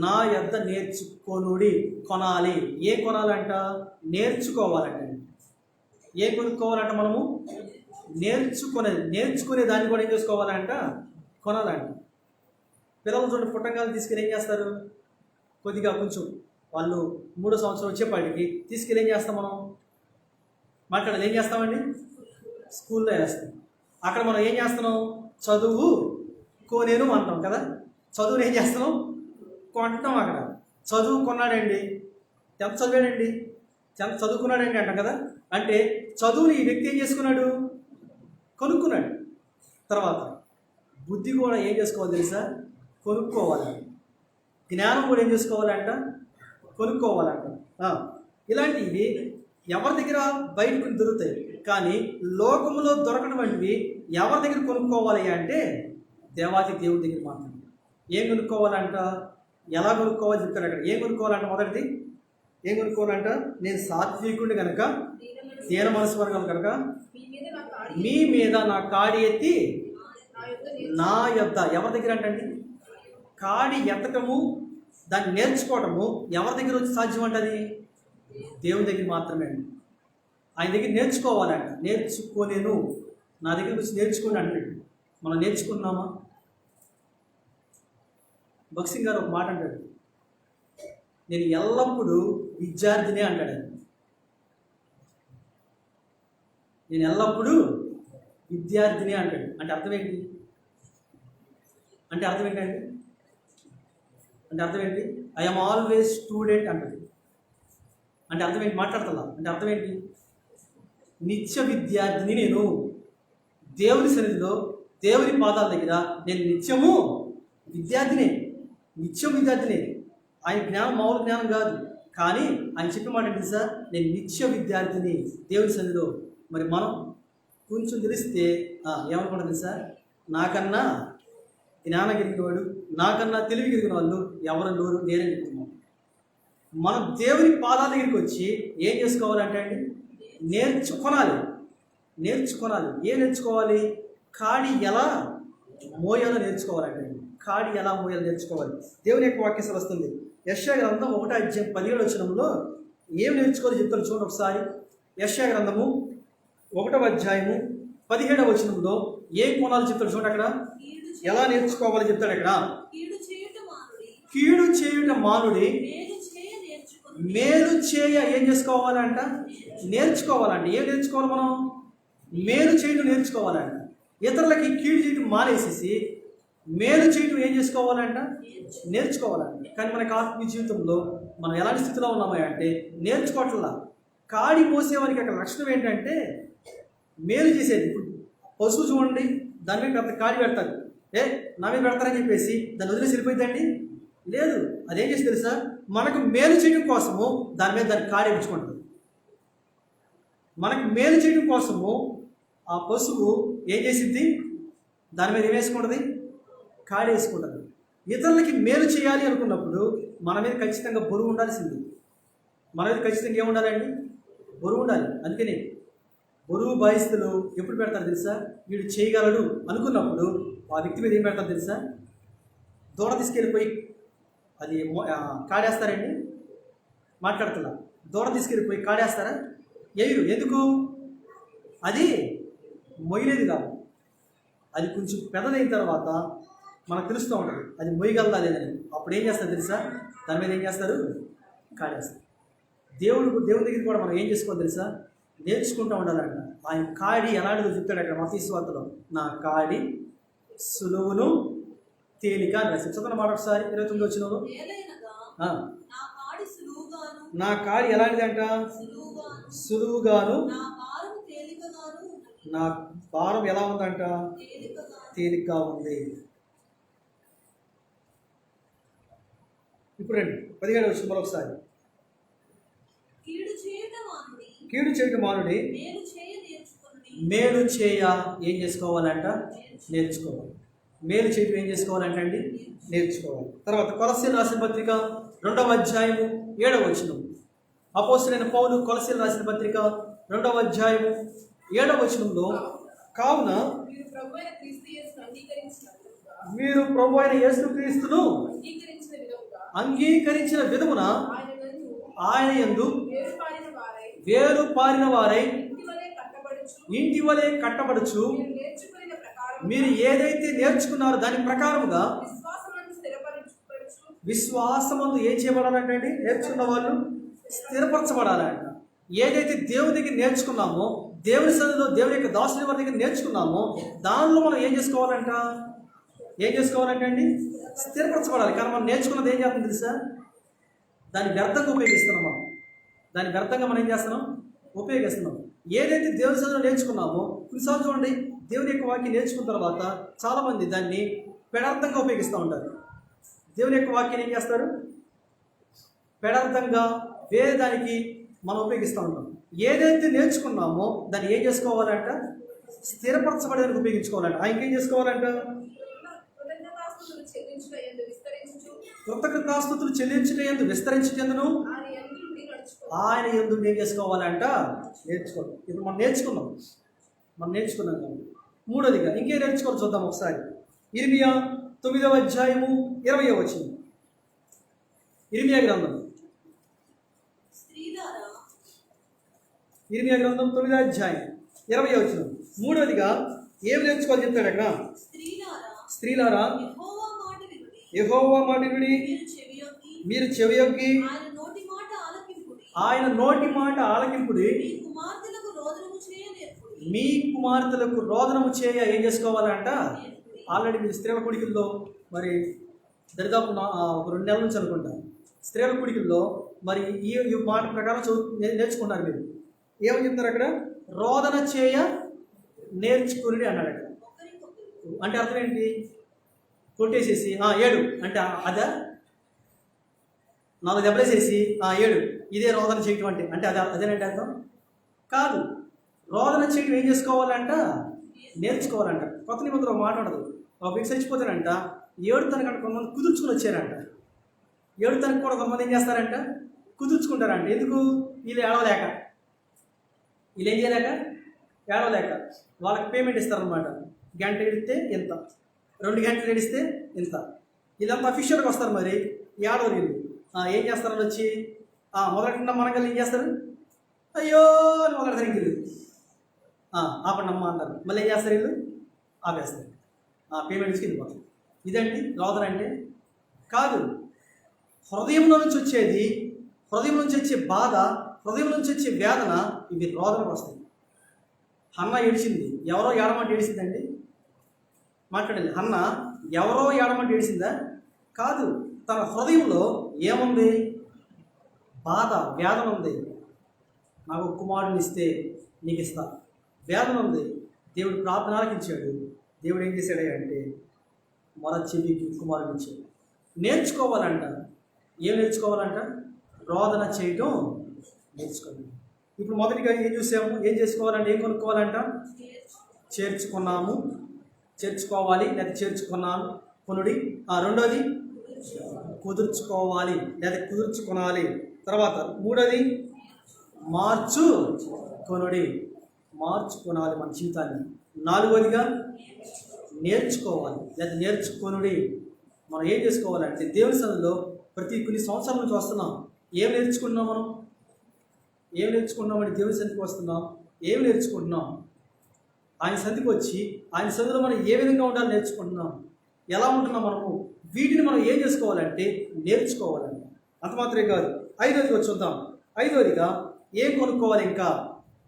నా యొద్ద నేర్చుకొనుడి. కొనాలి. ఏ కొనాలంట? నేర్చుకోవాలంట. ఏ కొనుక్కోవాలంట? మనము నేర్చుకునే దాన్ని కూడా ఏం చేసుకోవాలంట? కొనాలంట. పిల్లలు చూడండి, పుట్టంగాలు తీసుకెళ్ళి ఏం చేస్తారు? కొంచెం వాళ్ళు 3వ సంవత్సరం వచ్చేపాటికి తీసుకెళ్ళి ఏం చేస్తాం? మనం మాట్లాడాలి. ఏం చేస్తామండి? స్కూల్లో వేస్తాం. అక్కడ మనం ఏం చేస్తున్నాం? చదువు కోనేను అంటాం కదా. చదువుని ఏం చేస్తున్నాం? కొంటాం. అక్కడ చదువు కొన్నాడండి, 10th చదివాడండి, 10th చదువుకున్నాడండి అంటాం కదా. అంటే చదువుని ఈ వ్యక్తి ఏం చేసుకున్నాడు? కొనుక్కున్నాడు. తర్వాత బుద్ధి కూడా ఏం చేసుకోవాలి తెలుసా? కొనుక్కోవాలి. జ్ఞానం కూడా ఏం చేసుకోవాలంట? కొనుక్కోవాలంట. ఇలాంటివి ఎవరి దగ్గర బయటకు దొరుకుతాయి, కానీ లోకంలో దొరకనటువంటివి ఎవరి దగ్గర కొనుక్కోవాలి అంటే దేవాది దేవుడి దగ్గర మాత్రమే. ఏం కొనుక్కోవాలంట? ఎలా కొనుక్కోవాలి చెప్తారు అక్కడ. ఏం కొనుక్కోవాలంట? మొదటిది ఏం కొనుక్కోవాలంట? నేను సాత్వికుడిని కనుక, దీన మనసు వర్గం కనుక మీ మీద నా కాడి ఎత్తి నా యొద్ద. ఎవరి దగ్గర అంటండి? కాడి ఎత్తటము, దాన్ని నేర్చుకోవటము ఎవరి దగ్గర వచ్చి సాధ్యం అంటది? దేవుని దగ్గర మాత్రమే అండి. ఆయన దగ్గర నేర్చుకోవాలంట. నేర్చుకోలేను, నా దగ్గర వచ్చి నేర్చుకోండి అంటాడు. మనం నేర్చుకున్నామా? భక్సింగ్ గారు ఒక మాట అంటాడు, నేను ఎల్లప్పుడూ విద్యార్థినే అంటాడు. నేను ఎల్లప్పుడూ విద్యార్థినే అంటాడు. అంటే అర్థం ఏంటి? అంటే అర్థం ఏంటి? ఐఎమ్ ఆల్వేస్ స్టూడెంట్ అంటాడు. అంటే అర్థం ఏంటి? మాట్లాడతా. అంటే అర్థం ఏంటి? నిత్య విద్యార్థిని నేను. దేవుని సన్నిధిలో, దేవుని పాదాల దగ్గర నేను నిత్యం విద్యార్థినే. ఆయన జ్ఞానం మామూలు జ్ఞానం కాదు, కానీ ఆయన చెప్పే మాట ఏంటి సార్? నేను నిత్య విద్యార్థిని దేవుని సన్నిధిలో. మరి మనం కొంచెం తెలిస్తే ఏమనుకుంటుంది సార్? నాకన్నా జ్ఞానం కలిగినవాడు, నాకన్నా తెలివి కలిగిన వాళ్ళు ఎవరు లేరు నేనే చెప్తున్నాను. మనం దేవుని పాదాల దగ్గరికి వచ్చి ఏం చేసుకోవాలంటే అండి, నేర్చుకోవాలి. ఏం నేర్చుకోవాలి? కాడి ఎలా మోయాలో నేర్చుకోవాలంటే, కాడి ఎలా మోయాలో నేర్చుకోవాలి. దేవుని యొక్క వాక్యం వస్తుంది. యెషయా గ్రంథం 1:17 ఏం నేర్చుకోవాలో చెప్తారు చూడండి ఒకసారి. యెషయా గ్రంథము 1:17 ఏ కోణాలు చెప్తాడు చూడండి. అక్కడ ఎలా నేర్చుకోవాలో చెప్తాడు. అక్కడ కీడు చేయుట మానుడి, మేలు చేయ ఏం చేసుకోవాలంట? నేర్చుకోవాలండి. ఏం నేర్చుకోవాలి? మనం మేలు చేయడం నేర్చుకోవాలంట. ఇతరులకి కీడు చేయడం మానేసేసి మేలు చేయడం ఏం చేసుకోవాలంట? నేర్చుకోవాలంట. కానీ మనకు ఆత్మీయ జీవితంలో మనం ఎలాంటి స్థితిలో ఉన్నామా అంటే నేర్చుకోవట్లా. కాడి మోసేవారికి అక్కడ లక్షణం ఏంటంటే మేలు చేసేది. ఇప్పుడు పశువు చూడండి, దాని మీద పెద్ద కాడి పెడతారు. నా మీద పెడతారని చెప్పేసి దాన్ని వదిలేసి వెళ్ళిపోయిందండి? లేదు. అదేం చేసి తెలుసా? మనకు మేలు చేయడం కోసము దాని మీద దాన్ని కాడి వేయించుకుంటుంది. మనకు మేలు చేయడం కోసము ఆ పశువు ఏం చేసింది? దాని మీద ఏం వేసుకుంటుంది? కాడి వేసుకుంటుంది. ఇతరులకి మేలు చేయాలి అనుకున్నప్పుడు మన మీద ఖచ్చితంగా బరువు ఉండాల్సింది. మన మీద ఖచ్చితంగా ఏముండాలండి? బరువు ఉండాలి. అందుకని బరువు బాయిస్తులు ఎప్పుడు పెడతారు తెలుసా? వీడు చేయగలడు అనుకున్నప్పుడు ఆ వ్యక్తి మీద ఏం పెడతారు తెలుసా? దూడ తీసుకెళ్ళిపోయి అది కాడేస్తారండి. మాట్లాడుతున్నా. దూడ తీసుకెళ్ళిపోయి కాడేస్తారా? ఎయ్యరు. ఎందుకు? అది మొయ్యలేదు కాదు. అది కొంచెం పెద్దదైన తర్వాత మనకు తెలుస్తూ ఉంటుంది అది మొయ్యగలదా లేదని. అప్పుడు ఏం చేస్తారు తెలుసా? దాని మీద ఏం చేస్తారు? కాడేస్తారు. దేవుని దగ్గర కూడా మనం ఏం చేసుకోవాలి తెలుసా? నేర్చుకుంటూ ఉండాలంట. ఆయన కాడి ఎలాంటిదో చెప్తాడు అక్కడ మత్తయి సువార్తలో. నా కాడి సులువును తేలిక అని రాసి చదువుతున్న మాట ఒకసారి 29 నా కాడి ఎలాంటిది అంట? సులువుగాను, నా భారం ఎలా ఉందంట? తేలిగ్గా ఉంది. ఇప్పుడు రండి 17 మరొకసారి. కీడు చేయటం మానుడి, మేలు చేయ ఏం చేసుకోవాలంట? నేర్చుకోవాలి. మేలు చేయటం ఏం చేసుకోవాలంట అండి? నేర్చుకోవాలి. తర్వాత కొలస్సీలు రాసిన పత్రిక 2:7 అపోస్తలుడైన పౌలు కొలస్సీలు రాసిన పత్రిక 2:7 కావున మీరు ప్రభువైన యేసుక్రీస్తును అంగీకరించిన విధమున ఆయన యందు వేరు పారిన వారై ఇంటి వలె కట్టబడుచు మీరు ఏదైతే నేర్చుకున్నారో దాని ప్రకారముగా విశ్వాసమందు ఏం చేయబడాలంటే అండి? నేర్చుకున్న వాళ్ళు స్థిరపరచబడాలంట. ఏదైతే దేవుని దగ్గర నేర్చుకున్నామో, దేవుని సన్నిధిలో దేవుని యొక్క దాసుని వారి దగ్గర నేర్చుకున్నామో దానిలో మనం ఏం చేసుకోవాలంట? అండి? స్థిరపరచబడాలి. కానీ మనం నేర్చుకున్నది ఏం చేస్తుంది తెలుసా? దాన్ని వ్యర్థంగా ఉపయోగిస్తున్నాం. దాన్ని వ్యర్థంగా మనం ఏం చేస్తున్నాం? ఉపయోగిస్తున్నాం. ఏదైతే దేవుని సన్నిధిలో నేర్చుకున్నామో కొన్నిసార్లు చూడండి, దేవుని యొక్క వాక్యం నేర్చుకున్న తర్వాత చాలామంది దాన్ని పెడార్థంగా ఉపయోగిస్తూ ఉంటారు. దేవుని యొక్క వాక్యాన్ని ఏం చేస్తారు? పెడార్థంగా వేరే దానికి మనం ఉపయోగిస్తూ ఉంటాం. ఏదైతే నేర్చుకున్నామో దాన్ని ఏం చేసుకోవాలంట? స్థిరపరచబడేందుకు ఉపయోగించుకోవాలంట. ఆయనకి ఏం చేసుకోవాలంట? కృతజ్ఞతాస్తుతులు చెల్లించుటయందు విస్తరించుటయందును ఆయన యందు ఏం చేసుకోవాలంట? నేర్చుకోవాలి. ఇప్పుడు మనం నేర్చుకున్నాం కాబట్టి మూడోదిగా ఇంకేం నేర్చుకోవాలి చూద్దాం ఒకసారి. ఇర్మియా 9:20 ఇర్మియా గ్రంథం 9:20 మూడోదిగా ఏం నేర్చుకోవాలి చెప్తాడు అక్కడ. స్త్రీలారా యెహోవా మాట వినుడి, మీరు చెవియొగ్గి ఆయన నోటి మాట ఆలకింపుడి, మీ కుమార్తెలకు రోదనము చేయ ఏం చేసుకోవాలంట? ఆల్రెడీ మీరు స్త్రీల కూడికల్లో మరి దరిదాపు ఒక 2 నెలల నుంచి అనుకుంటా స్త్రీల కూడికల్లో మరి ఈ మాట ప్రకారం నేర్చుకున్నారు. మీరు ఏమని చెప్తారు అక్కడ? రోదన చేయ నేర్చుకుని అన్నాడు అక్కడ. అంటే అర్థం ఏంటి? కొట్టేసేసి 7 అంటే అదా? 4 దెబ్బలేసేసి 7 ఇదే రోదన చేయటం అంటే అదేనంటే అర్థం కాదు. రోదన చేయటం ఏం చేసుకోవాలంట? నేర్చుకోవాలంట. కొత్త నిబంధనలో మాట ఉండదు. ఒక వ్యక్తి చచ్చిపోతానంట ఏడుతానికి అక్కడ కొంతమంది కుదుర్చుకుని వచ్చారంట. ఏడుతానికి కూడా కొంతమంది ఏం చేస్తారంట, కుదుర్చుకుంటారంట. ఎందుకు? వీళ్ళు ఏడవలేక, వీళ్ళు ఏం చేయలేక, ఏడవలేక వాళ్ళకి పేమెంట్ ఇస్తారనమాట. గంట ఏడిస్తే ఇంత, 2 గంటలు ఏడిస్తే ఇంత. వీళ్ళంతా అఫీషియల్గా వస్తారు. మరి ఏడవరు వీళ్ళు. ఏం చేస్తారు వాళ్ళు వచ్చి? మొదలెట్టిన మనకల్ని ఏం చేస్తారు? అయ్యో అని మొదలెడతారు. ఇంక వీళ్ళు ఆపండి అమ్మ అంటారు. మళ్ళీ ఏం చేస్తారు వీళ్ళు? ఆపేస్తారు. పేమెంట్ ఇచ్చి వెళ్ళిపోతారు. ఇదండి రోదన అంటే. కాదు, హృదయంలో నుంచి వచ్చేది, హృదయం నుంచి వచ్చే బాధ, హృదయం నుంచి వచ్చే వేదన, ఇవి రోదనకు వస్తాయి. హన్న ఏడిచింది. ఎవరో ఏడమంటే ఏడిచిందండి? మాట్లాడండి. హన్న ఎవరో ఏడమంటే ఏడిచిందా? కాదు, తన హృదయంలో ఏముంది? బాధ, వేదన ఉంది. నాకు కుమారుని ఇస్తే నీకు ఇస్తా, వేదన ఉంది. దేవుడు ప్రార్థన ఆలకించాడు. దేవుడు ఏం చేశాడు అంటే మొర చెవికి కుమారుని ఇచ్చాడు. నేర్చుకోవాలంట. ఏం నేర్చుకోవాలంట? రోదన చేయటం నేర్చుకోవాలి. ఇప్పుడు మొదటిగా ఏం చూసాము? ఏం చేసుకోవాలంటే, ఏం కొనుక్కోవాలంట? చేర్చుకున్నాము, చేర్చుకోవాలి లేదా చేర్చుకున్నాము కొనుడి. రెండోది కుదుర్చుకోవాలి లేదా కుదుర్చుకోవాలి. తర్వాత మూడోది మార్చుకొనుడి, మార్చుకోవాలి మన జీవితాన్ని. నాలుగోదిగా నేర్చుకోవాలి లేదా నేర్చుకొనుడి. మనం ఏం చేసుకోవాలంటే దేవుని సన్నిధిలో కొన్ని సంవత్సరాల నుంచి వస్తున్నాం. ఏం నేర్చుకుంటున్నాం? మనం ఏం నేర్చుకుంటున్నామని దేవుని సన్నిధికి వస్తున్నాం. ఏం నేర్చుకుంటున్నాం? ఆయన సన్నిధికి వచ్చి ఆయన సన్నిధిలో మనం ఏ విధంగా ఉండాలో నేర్చుకుంటున్నాం. ఎలా ఉంటున్నాం మనము? వీటిని మనం ఏం చేసుకోవాలంటే నేర్చుకోవాలండి. అంత మాత్రమే కాదు. ఐదోదిగా చూద్దాం. ఐదోదిగా ఏం కొనుక్కోవాలి? ఇంకా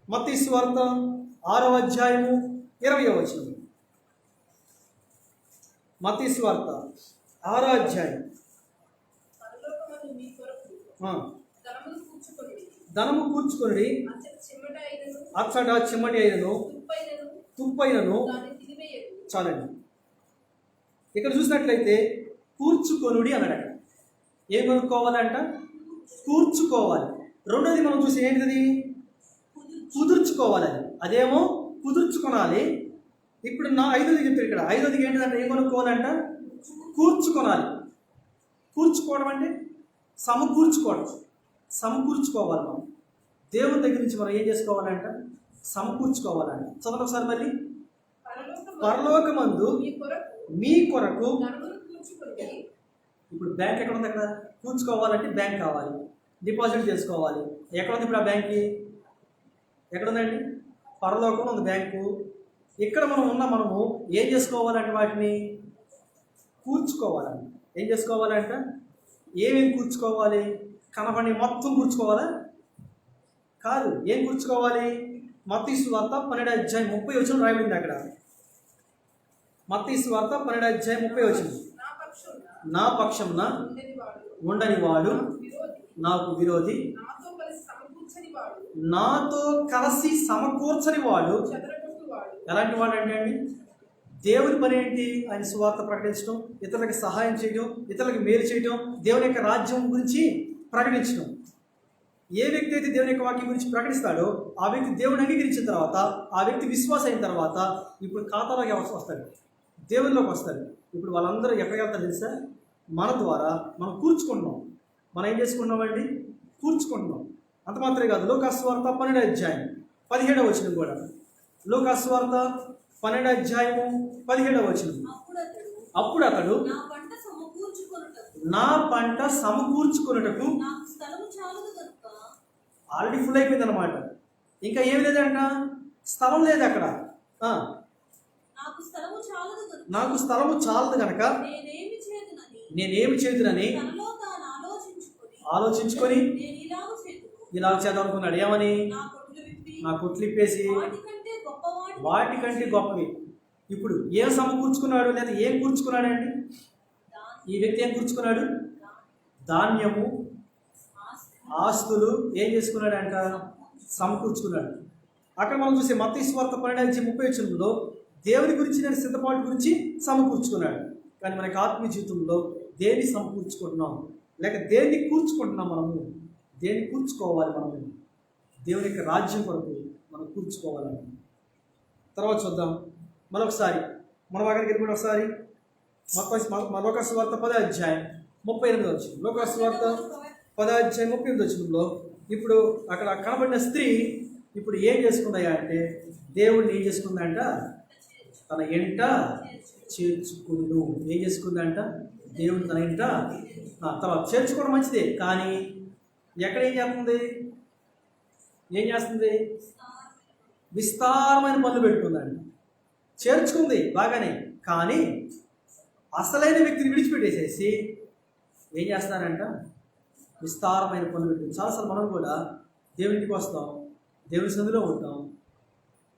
మత్తయి సువార్త 6వ అధ్యాయము 20వ వచనం. మత్తయి సువార్త 6వ అధ్యాయం. ధనము కూర్చుకొని అచ్చట చిమ్మటి అయినను తుప్పైనను. చాలండి. ఇక్కడ చూసినట్లయితే కూర్చుకొనుడి అన్నాడు. అక్కడ ఏం కొనుక్కోవాలంట? కూర్చుకోవాలి. రెండోది మనం చూసి ఏంటిది? కుదుర్చుకోవాలి. అదేమో కుదుర్చుకొనాలి. ఇప్పుడు ఐదోది చెప్తారు ఇక్కడ. ఐదోదికి ఏంటిదంటే ఏం కొనుక్కోవాలంట? కూర్చుకొనాలి. కూర్చుకోవడం అంటే సమకూర్చుకోవడం. సమకూర్చుకోవాలి. మనం దేవుని దగ్గర నుంచి మనం ఏం చేసుకోవాలంట? సమకూర్చుకోవాలంట. చదవండి ఒకసారి మళ్ళీ. పరలోకమందు మీ కొరకు. ఇప్పుడు బ్యాంక్ ఎక్కడ ఉంది? అక్కడ కూర్చుకోవాలంటే బ్యాంక్ కావాలి, డిపాజిట్ చేసుకోవాలి. ఎక్కడ ఉంది ఇప్పుడు ఆ బ్యాంక్? ఎక్కడుందండి? పరలోకంలో ఉంది బ్యాంకు. ఇక్కడ మనము ఏం చేసుకోవాలంటే వాటిని కూర్చుకోవాలండి. ఏం చేసుకోవాలంట? ఏమేమి కూర్చుకోవాలి? కనపడి మొత్తం కూర్చుకోవాలా? కాదు. ఏం కూర్చుకోవాలి? మత్తయి సువార్త 12వ అధ్యాయం 30వ వచనం రాయబడింది అక్కడ. మత్తయి సువార్త 12వ అధ్యాయం 30వ వచనం. నా పక్షంన ఉండని వాడు నాకు విరోధి, నాతో కలిసి సమకూర్చని వాడు. ఎలాంటి వాడు అంటే అండి, దేవుని పని ఏంటి? ఆయన సువార్త ప్రకటించడం, ఇతరులకు సహాయం చేయడం, ఇతరులకు మేలు చేయడం, దేవుని యొక్క రాజ్యం గురించి ప్రకటించడం. ఏ వ్యక్తి అయితే దేవుని యొక్క వాక్యం గురించి ప్రకటిస్తాడో ఆ వ్యక్తి దేవుని అంగీకరించిన తర్వాత, ఆ వ్యక్తి విశ్వాసం అయిన తర్వాత ఇప్పుడు ఖాతాలోకి వస్తాడు, దేవునిలోకి వస్తాడు. ఇప్పుడు వాళ్ళందరూ ఎక్కడికి వెళ్తారు తెలుసా? మన ద్వారా మనం కూర్చుకుంటున్నాం. మనం ఏం చేసుకుంటున్నామండి? కూర్చుకుంటున్నాం. అంత మాత్రమే కాదు. లూకాసు వార్త 12వ అధ్యాయం 17వ వచనం కూడా. లూకాసు వార్త 12వ అధ్యాయము 17వ వచనం. అప్పుడు అతడు నా పంట సమకూర్చుకొనుటకు. ఆల్రెడీ ఫుల్ అయిపోయింది అనమాట. ఇంకా ఏమి లేదంట, స్థలం లేదు అక్కడ. నాకు స్థలము చాలదు కనుక నేనేమి చేతునని ఆలోచించుకొని ఇలా చేద్దాం అనుకున్నాడు. ఏమని? నా కొట్లు ఇప్పేసి వాటికంటే గొప్పవి. ఇప్పుడు ఏం సమకూర్చుకున్నాడు లేదా ఏం కూర్చుకున్నాడండి? ఈ వ్యక్తి ఏం కూర్చుకున్నాడు? ధాన్యము, ఆస్తులు ఏం చేసుకున్నాడంట? సమకూర్చుకున్నాడు. అక్కడ మనం చూసే మత్తయి సువార్త 12:30 వచనంలో దేవుని గురించి నేను సిద్ధపాటు గురించి సమకూర్చుకున్నాడు. కానీ మనకి ఆత్మీయ జీవితంలో దేన్ని సమకూర్చుకుంటున్నాం లేక దేన్ని కూర్చుకుంటున్నాం? మనము దేన్ని కూర్చుకోవాలి? మనము దేవుని యొక్క రాజ్యం కొరకు మనం కూర్చుకోవాలని. తర్వాత చూద్దాం మరొకసారి. మనం అక్కడికి వెళ్ళిపోయిన ఒకసారి లోకాసు వార్త 10వ అధ్యాయం 38వ వచనం. లోకాసు వార్త 10వ అధ్యాయం 38వ వచనంలో ఇప్పుడు అక్కడ కనబడిన స్త్రీ ఇప్పుడు ఏం చేసుకుందయ్యా అంటే దేవుడిని ఏం చేసుకుందంట, తన ఎంట చేర్చుకుందు. ఏం చేసుకుందంట, దేవుడు తన ఇంట తన చేర్చుకోవడం మంచిదే, కానీ ఎక్కడ ఏం చేస్తుంది, ఏం చేస్తుంది, విస్తారమైన పనులు పెట్టుకుందండి. చేర్చుకుంది బాగానే, కానీ అసలైన వ్యక్తిని విడిచిపెట్టేసేసి ఏం చేస్తారంట, విస్తారమైన పనులు పెట్టుకుంది. చాలాసార్లు మనం కూడా దేవునికి వస్తాం, దేవుని సందులో ఉంటాం,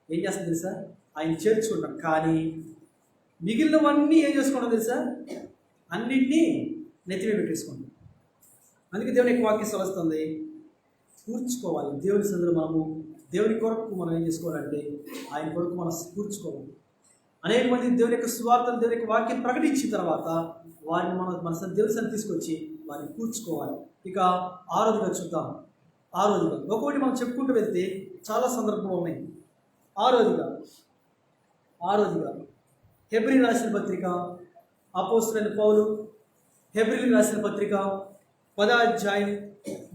ఏం చేస్తాం తెలుసా, ఆయన చేర్చుకుంటాం, కానీ మిగిలినవన్నీ ఏం చేసుకుంటాం తెలుసా, అన్నింటినీ నెత్తిమే పెట్టేసుకుంటాం. అందుకే దేవుని యొక్క వాక్యం వస్తుంది, కూర్చుకోవాలి దేవుని సందులో. మనము దేవుని కొరకు మనం ఏం చేసుకోవాలంటే ఆయన కొరకు మనం కూర్చుకోవాలి. అనేక మంది దేవుని యొక్క సువార్తను, దేవుని యొక్క వాక్యం ప్రకటించిన తర్వాత వారిని మన దేవుని సన్ని తీసుకొచ్చి వారిని కూర్చుకోవాలి. ఇక ఆరోగ్యంగా చూద్దాం. ఆరోగ్యంగా ఒకటి మనం చెప్పుకుంటూ వెళ్తే చాలా సందర్భాలు ఉన్నాయి. ఆరోగ్యంగా హెబ్రీ రాసిన పత్రిక, అపోస్తలుడైన పౌలు హెబ్రీలకు రాసిన పత్రిక 10వ అధ్యాయం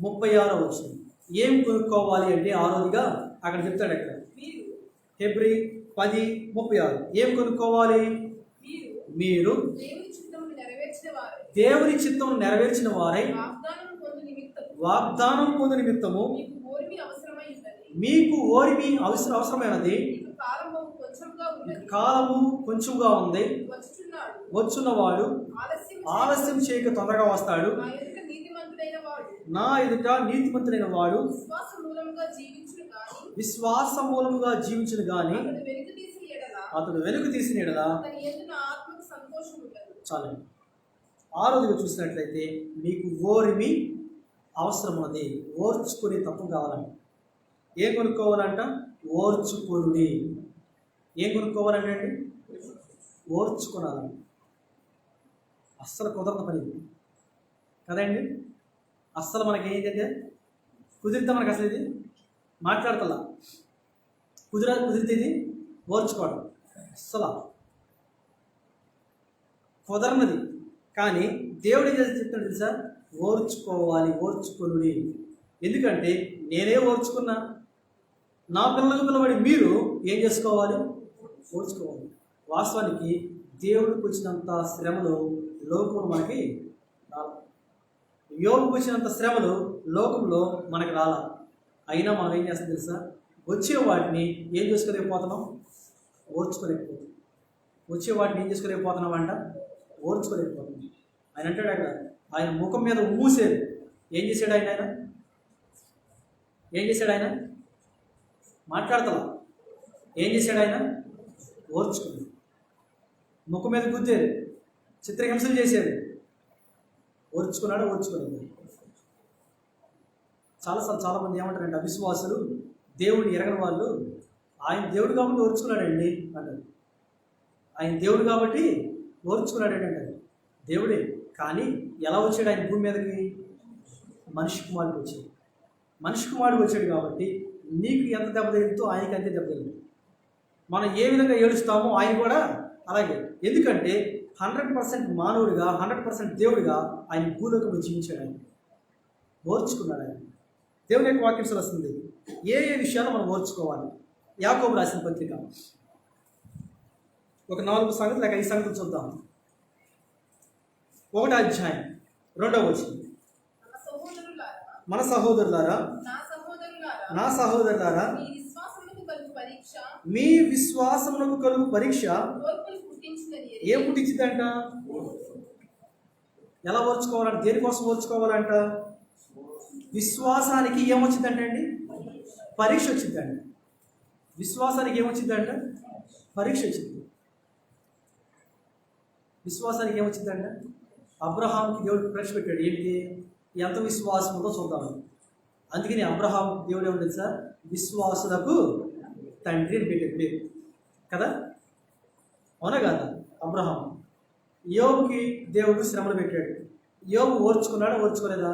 36వ వచనం. ఏం కొనుక్కోవాలి అంటే ఆరోగ్యంగా అక్కడ చెప్తాడు. అక్కడ హెబ్రీ 10:36 ఏం కొనుక్కోవాలి, మీరు దేవుని చిత్తం నెరవేర్చిన వారై వాగ్దానం పొందు నిమిత్తము మీకు ఓరిమి అవసరమైనది, కాలము కొంచెంగా ఉంది, వచ్చున్నవాడు ఆలస్యం చేయక తొందరగా వస్తాడు. నా ఎదుట నీతిమంతుడైన వాడు విశ్వాస మూలముగా జీవించును గాని అతడు వెనుక తీసిన ఎడల చాలు. ఆరోగ్యంగా చూసినట్లయితే మీకు ఓరిమి అవసరం ఉన్నది, ఓర్చుకునే తత్వం కావాలంట. ఏం కొనుక్కోవాలంట, ఓర్చుకుని. ఏం కొనుక్కోవాలంటే అండి, ఓర్చుకునాలండి. అస్సలు కుదరని పని కదండి. అస్సలు మనకి ఏంటంటే కుదిరితే మనకు అసలు ఇది మాట్లాడతలా, కుదిరితే ఇది ఓర్చుకోవడం అస్సలు కుదరనది. కానీ దేవుడు ఏం చేసి చెప్తాడు తెలుసా, ఓర్చుకోవాలి, ఓర్చుకునుడి. ఎందుకంటే నేనే ఓర్చుకున్నా, నా పిల్లలకు పిల్లబడి మీరు ఏం చేసుకోవాలి, ఓర్చుకోవాలి. వాస్తవానికి దేవుడికి వచ్చినంత శ్రమలు లోకంలో మనకి రాల, యోగుకు వచ్చినంత శ్రమలు లోకంలో మనకి రాల. అయినా మనం ఏం చేస్తాం తెలుసా, వచ్చే వాటిని ఏం చేసుకోలేకపోతున్నాం, ఓర్చుకోలేకపోతున్నాం. వచ్చే వాటిని ఏం చేసుకోలేకపోతున్నాం అంట, ఓర్చుకోలేకపోతున్నాం. ఆయన అంటాడు అక్కడ, ఆయన ముఖం మీద మూసేది. ఏం చేశాడు ఆయన, ఏం చేశాడు ఆయన, మాట్లాడతలా. ఏం చేశాడు ఆయన, ఓర్చుకున్నాడు. ముఖం మీద గుద్దేది, చిత్రహింసలు చేసేది, ఓర్చుకున్నాడు, ఓర్చుకోలేదు. చాలామంది ఏమంటారంటే అవిశ్వాసులు, దేవుడిని ఎరగని వాళ్ళు, ఆయన దేవుడు కాబట్టి ఓర్చుకున్నాడండి అంటారు. ఆయన దేవుడు కాబట్టి ఓర్చుకున్నాడండి అంటారు. దేవుడే, కానీ ఎలా వచ్చాడు ఆయన భూమి మీదకి, మనిషి కుమారుడికి వచ్చాడు. మనిషి కుమారుడికి వచ్చాడు కాబట్టి నీకు ఎంత దెబ్బ తగిలిందో ఆయనకి అంతే దెబ్బ తగిలింది. మనం ఏ విధంగా ఏడుస్తామో ఆయన కూడా అలాగే. ఎందుకంటే 100% మానవుడిగా, 100% దేవుడిగా ఆయన భూలోకంలో జీవించాడు. ఆయన ఓర్చుకున్నాడు. ఆయన దేవుని యొక్క వాక్యం వస్తుంది, ఏ విషయాలు మనం ఓర్చుకోవాలి. యాకోబు రాసిన పత్రిక ఒక 4 సంగతులు లేక 5 సంగతులు చూద్దాం. 1వ అధ్యాయం 2వ వచనం. మన సహోదరులారా, నా సహోదరులారా, మీ విశ్వాసమునకు కలుగు పరీక్ష ఏం పుట్టించిందంట, ఎలా ఓర్చుకోవాలంట, దేనికోసం ఓర్చుకోవాలంట, విశ్వాసానికి ఏమొచ్చిందంట అండి, పరీక్ష వచ్చిందంట. విశ్వాసానికి ఏమొచ్చిందంట, పరీక్ష వచ్చింది. విశ్వాసానికి ఏమొచ్చిందంట, అబ్రహాంకి దేవుడు పరీక్ష పెట్టాడు. ఏంటి, ఎంత విశ్వాసం ఉందో చూద్దామని. అందుకని అబ్రహాం దేవుడు ఏమో తెలుసా, విశ్వాసులకు తండ్రి అని పెట్టాడు పేరు కదా, అవునా కదా. అబ్రహాం, యోబుకి దేవుడు శ్రమలు పెట్టాడు. యోబు ఓర్చుకున్నాడా, ఓర్చుకోలేదా,